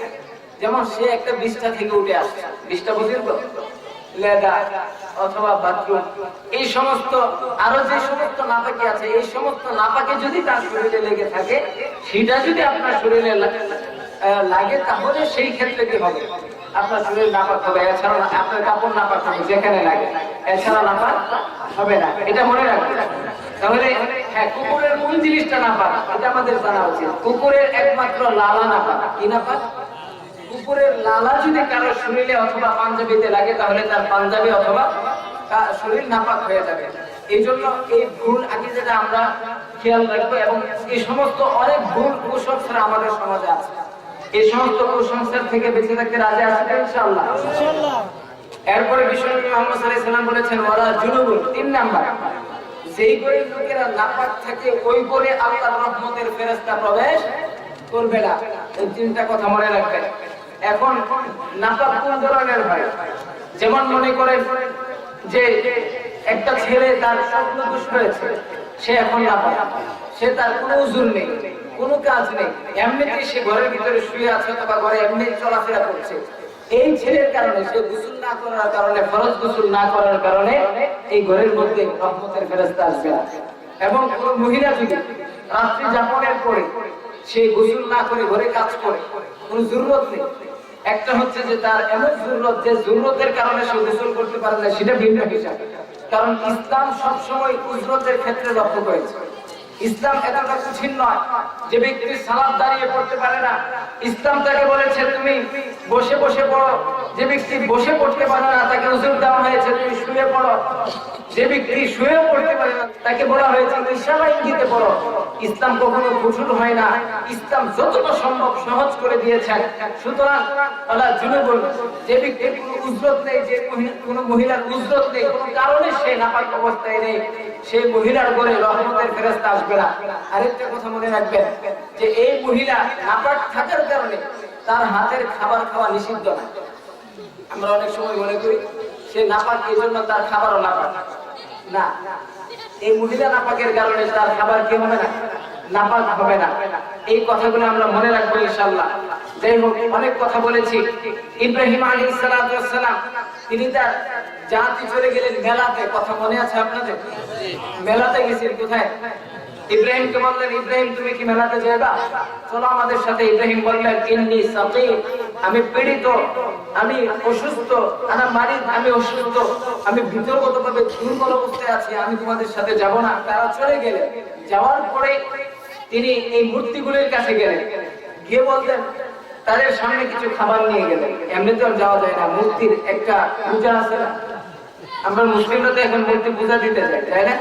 যেমন সে একটা বিছনা থেকে উঠে আসছে, বিছনা বুঝেন তো, লেদা অথবা বাথরুম, এই সমস্ত আরো যে সমস্ত নাপাকি আছে, এই সমস্ত নাপাকে যদি তার শরীরে লেগে থাকে, সেটা যদি আপনার শরীরে লাগে তাহলে সেই ক্ষেত্রে কি হবে? আপনার শরীর নাপাক হবে, এছাড়া আপনার কাপড় নাপাক হবে যেখানে লাগে, এছাড়া নাপাক হবে না। এটা মনে রাখবেন। তাহলে হ্যাঁ, কুকুরের কোন জিনিসটা নাপাক এটা আমাদের জানা উচিত। কুকুরের একমাত্র লালা নাপাক। কি নাপাক? কুকুরের লালা যদি কারো শরীরে অথবা পাঞ্জাবিতে লাগে তাহলে তার পাঞ্জাবি অথবা শরীর নাপাক হয়ে যাবে। এই জন্য এই ভুল আকীদাটা আমরা খেয়াল রাখবো, এবং এই সমস্ত অনেক ভুল কুসংস্কার আমাদের সমাজে আছে। এই সমস্ত কুসংস্কার থেকে বেঁচে থাকতে রাজি আছেন ইনশাআল্লাহ? এরপরে বিশ্বনবী মুহাম্মদ সাল্লাল্লাহু আলাইহি ওয়াসাল্লাম বলেছেন, ওয়ালা জুনুবুন, 3 নাম্বার, যেই ঘরে লোকেরা নাপাক থাকে ওই ঘরে আল্লাহর রহমতের ফেরেশতা প্রবেশ করবে না। এই 3টা কথা মনে রাখবেন। এখন নাপাক কোন ধরনের হয়? যেমন মনে করেন যে একটা ছেলে তার স্বপ্নদোষ হয়েছে, সে এখন নাপাক, সে তার কোনো উযুর নেই, কোনো কাজ নেই, এমনিতেই সে ঘরের ভিতরে শুয়ে আছে অথবা ঘরে এমনি চলাফেরা করছে। এই ছেলের কারণে, সে গোসল না করার কারণে, ফরজ গোসল না করার কারণে এই ঘরের মধ্যে রহমতের ফেরেশতা আসবে না। এবং কোন মহিলা যদি রাত্রি যাপনের পরে সে গোসল না করে ঘরে কাজ করে, কোনো জরুরত নেই। একটা হচ্ছে যে তার এমন জরুরত যে জরুরতের কারণে সে গোসল করতে পারে না, সেটা ভিন্ন বিষয়। কারণ ইসলাম সবসময় উজরতের ক্ষেত্রে লক্ষ্য করেছে। ইসলাম এতটা কঠিন নয় যে ব্যক্তি সালাত দাঁড়িয়ে পড়তে পারে না, ইসলাম তাকে বলেছে তুমি বসে বসে পড়ো। যে ব্যক্তি বসে পড়তে পারে না তাকে উজর দেওয়া হয়েছে তুমি শুয়ে পড়ো। যে ব্যক্তি শুয়ে পড়তে পারে না তাকে বলা হয়েছে ইশারা ইঙ্গিতে পড়ো। ইসলাম কখনো কঠোর হয় না, ইসলাম যতটা সম্ভব সহজ করে দিয়েছেন। সুতরাং আল্লাহ জুনে বলবেন যে ব্যক্তির কোনো উজরত নেই, যে কোনো মহিলার উজরত নেই, কোনো কারণে সে নাপাক অবস্থায় নেই, সেই মহিলার ঘরে রহমতের ফেরেশতা আসবে না। আরেকটা কথা মনে রাখবেন যে এই মহিলা নাপাক থাকার কারণে তার হাতের খাবার খাওয়া নিষিদ্ধ না। আমরা অনেক সময় মনে করি সে নাপাক, এই জন্য তার খাবারও নাপাক। না, এই মহিলা নাপাকের কারণে তার খাবার কি হবে না? নাপাক হবে না। এই কথাগুলো আমরা মনে রাখবো ইনশাআল্লাহ। যাই হোক, অনেক কথা বলেছি। ইব্রাহিম আলাইহিস সালাতু ওয়াস সালাম তিনি তার জাতি চলে গেলেন মেলাতে, কথা মনে আছে আপনাদের? মেলাতে গেছেন কোথায়? ইব্রাহিমকে বললেন ইব্রাহিম তুমি কি মেলাতে যাবা? চলো আমাদের সাথে। ইব্রাহিম বললেন ইন্নী সাকিম, আমি পীড়িত, আমি অসুস্থ, আমি অসুস্থ, আমি ভিতরগতভাবে দুর্বল অবস্থায় আছি, আমি তোমাদের সাথে যাব না। তারা চলে গেলেন। যাওয়ার পরে তিনি এই মূর্তিগুলোর কাছে গেলেন, গিয়ে বললেন তাদের সামনে কিছু খাবার নিয়ে গেলেন। এমনিতেও যাওয়া যায় না, মূর্তির একটা পূজা আছে না? আমরা মুসলিমরা তো এখন মূর্তি পূজা দিতে যাই, তাই না?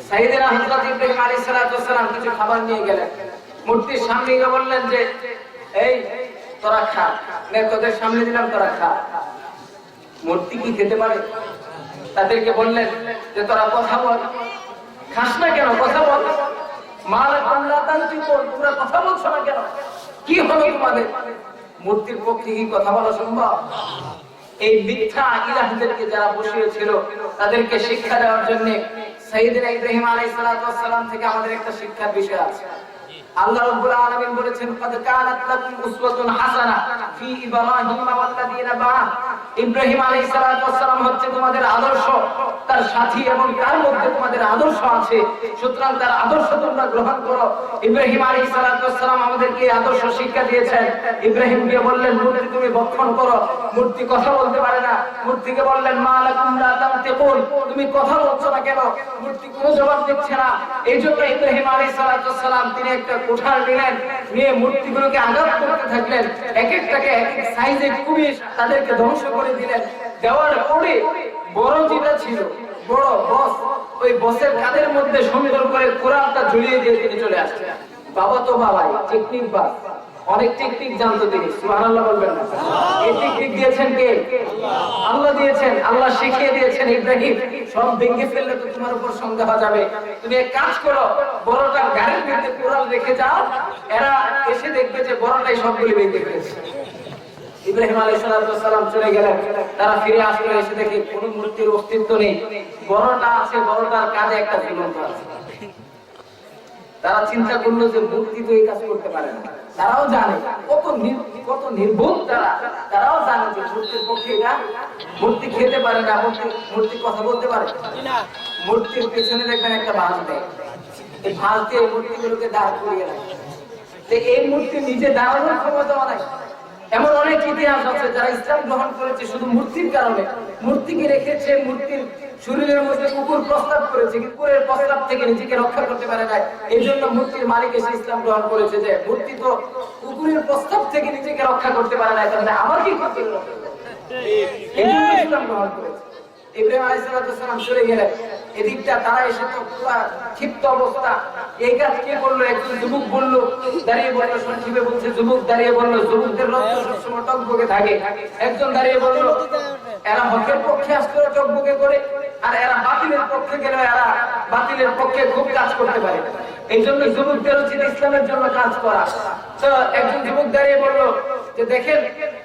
সাইয়েদনা হযরত ইব্রাহিম আলাইহিস সালাতু ওয়াস সালাম কিছু খাবার নিয়ে গেলেন, মূর্তির সামনে গিয়ে বললেন যে এই তোরা খা, তোদের সামনে দিলাম তোরা খা। মূর্তি কি খেতে পারে? তাদেরকে বললেন যে তোরা কথা বল। খাস না কেন? কথা বল। মালাকুম লা তানতিকুন, তোমরা কথা বলছো না কেন? কি হলো তোমাদের? মূর্তির পক্ষে কি কথা বলা সম্ভব? এই মিথ্যা ইলাহদেরকে যারা বসিয়েছিল তাদেরকে শিক্ষা দেওয়ার জন্য সাইয়েদনা ইব্রাহিম আলাইহিস সালাতু ওয়াস সালাম থেকে আমাদের একটা শিক্ষার বিষয় আছে। আল্লাহ রাব্বুল আলামিন বলেছেন ক্বাদ কানাত লাকুম উসওয়াতুন হাসানাহ ফি ইব্রাহিম ওয়াল্লাযিনা মাআ। ইব্রাহিম আলাইহিস সালাতু ওয়াস সালাম হচ্ছে তোমাদের আদর্শ, তার সাথী এবং তার মধ্যে তোমাদের আদর্শ আছে। সুতরাং তার আদর্শ তোমরা গ্রহণ করো। ইব্রাহিম আলাইহিস সালাতু ওয়াস সালাম আমাদেরকে আদর্শ শিক্ষা দিয়েছেন। ইব্রাহিম কে বললেন মূর্তি তুমি ভক্ষণ করো। মূর্তি কথা বলতে পারে না। মূর্তিকে বললেন মা লাকুম লা তানতিকুন, তুমি কথা বলছো না কেন? মূর্তি কোনো জবাব দিচ্ছে না। এইজন্য ইব্রাহিম আলাইহিস সালাতু ওয়াস সালাম তিনি একটা কোঠার নিলেন, নিয়ে মূর্তিগুলোকে আঘাত করতে থাকলেন। এক একটাকে এক এক সাইজে কুপিয়ে তাদেরকে ধ্বংস করে দিলেন। দেওয়ার পরে বড় যেটা ছিল, বড় বস, ওই বসের কাঁধের মধ্যে সুন্দর করে কোরআনটা ঝুলিয়ে দিয়ে তিনি চলে আসছেন। বাবা তো বাবাই, টেকনিক বাস, অনেক টেকনিক জানতো তিনি। সুবহানাল্লাহ বলবেন না? এই টেকনিক দিয়েছেন কে? আল্লাহ দিয়েছেন। আল্লাহ শিখিয়ে দিয়েছেন ইব্রাহিম সব ভেঙে ফেললে তো তোমার উপর সন্দেহ যাবে। তুমি এক কাজ করো, বড়টার গাড়ির মধ্যে কোরআন রেখে যাও, এরা এসে দেখবে যে বড়টাই সবগুলি ভেঙে ফেলেছে। ইব্রাহিম আলাইহিস সালাম চলে গেলেন। তারা ফিরে আসলো, এসে দেখে কোনো মূর্তির অস্তিত্ব নেই। বড়টা আছে, বড়টার কাঁধে একটা ঝুলন্ত আছে। তারা চিন্তা করলো যে মূর্তি তো এই কাজ করতে পারে না। তারাও জানে কত নির্বোধ তারা। তারাও জানে যে মূর্তির পক্ষে এটা, মূর্তি খেতে পারে না, মূর্তি কথা বলতে পারে না। মূর্তির পেছনে দেখবেন একটা ভাঁজ দেয়, এই ভাঁজ দিয়ে মূর্তিগুলোকে দাঁড় করিয়ে রাখে। এই মূর্তি নিজে দাঁড়ানোর ক্ষমতা নাই। এমন অনেক ইতিহাস আছে যারা ইসলাম গ্রহণ করেছে শুধু মূর্তির কারণে। মূর্তিকে রেখেছে, মূর্তির শরীরের মধ্যে কুকুর প্রস্তাব করেছে, কুকুরের প্রস্তাব থেকে নিজেকে রক্ষা করতে পারে না। এই জন্য মূর্তির মালিক এসে ইসলাম গ্রহণ করেছে যে মূর্তি তো কুকুরের প্রস্তাব থেকে নিজেকে রক্ষা করতে পারে না, তাহলে আমার কি করতে হবে? এই জন্য ইসলাম গ্রহণ করেছে। ইব্রাহিম আলাইহিস সালাম চলে গেলেন। এদিকটা তারা এসে তো পুরো ক্ষিপ্ত অবস্থা। এই কাজ কে করলো? একজন যুবক বললো, দাঁড়িয়ে বললো, সংক্ষেপে বলছে যুবক দাঁড়িয়ে বললো, যুবকদের রক্ত সবসময় টকবকে থাকে। একজন দাঁড়িয়ে বললো এরা হকের পক্ষে আসলে টকবকে করে, আর এরা বাতিলের পক্ষে গেলে এরা বাতিলের পক্ষে খুব কাজ করতে পারে। এই জন্য যুবকদের উচিত ইসলামের জন্য কাজ করা। তো একজন যুবক দাঁড়িয়ে বললো যে দেখেন,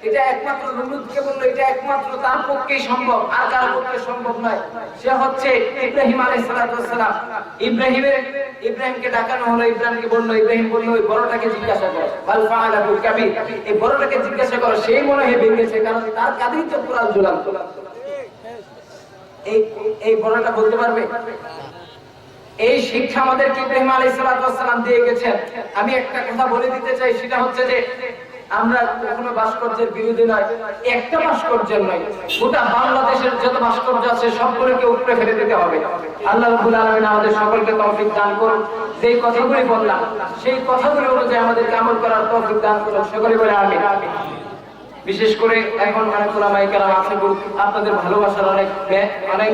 এটা একমাত্র নমরুদকে বললো এটা একমাত্র তার পক্ষেই সম্ভব, আর কার পক্ষে সম্ভব নয়। সে হচ্ছে ইব্রাহিম আলাইহিস সালাম। ইব্রাহিমকে ডাকানো হলো। ইব্রাহিমকে বললো, ইব্রাহিম বললো ওই বড়টাকে জিজ্ঞাসা করো, বাল ফাআলাহু কাবীর, এই বড়টাকে জিজ্ঞাসা করো, সেই মনে হয় ভেঙেছে, কারণ তার কাঁধেই তো কুরআন ঝুলানো। এই বড়টা বলতে পারবে? এই শিক্ষা আমাদেরকে ইব্রাহিম আলাইহিস সালাম দিয়ে গেছেন। আমি একটা কথা বলে দিতে চাই, সেটা হচ্ছে যে আমরা কখনো ভাস্কর্যের বিরোধী নয়, একটা ভাস্কর্যের নয়, গোটা বাংলাদেশের যত ভাস্কর্য আছে সবগুলোকে উপরে ফেলে দিতে হবে। আল্লাহ রাব্বুল আলামিন আমাদের সকলকে তৌফিক দান করুন। যেই কথাগুলি বললাম সেই কথাগুলি অনুযায়ী আমাদেরকে আমল করার তৌফিক দান করুন, সকলে বলে আমিন। বিশেষ করে এখন অনেক ওলামায়ে কেরাম আছে, আপনাদের ভালোবাসার অনেক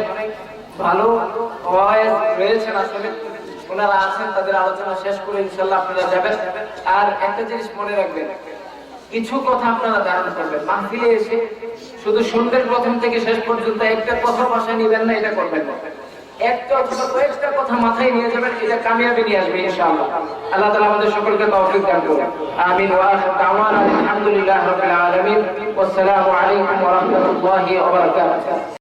ভালো ওয়াইজ রয়েছেন, আসলে ওনারা আছেন, তাদের আলোচনা শেষ করে ইনশাআল্লাহ আপনারা যাবেন। আর একটা জিনিস মনে রাখবেন, কিছু কথা আপনারা ধারণ করবেন, মাহফিলে এসে শুধু শুনবেন প্রথম থেকে শেষ পর্যন্ত, একটা কথা ভাষায় নিবেন না, এটা করবেন না। একটা অথবা কয়েকটা কথা মাথায় নিয়ে যাবেন, এটা কামিয়াবি নিয়ে আসবে ইনশাআল্লাহ। আল্লাহ তাআলা আমাদের সকলকে তৌফিক দান করুন, আমিন। ওয়া আখিরু দাওয়ানা আলহামদুলিল্লাহি রাব্বিল আলামিন। ওয়াসসালামু আলাইকুম ওয়া রাহমাতুল্লাহি ওয়া বারাকাতুহু।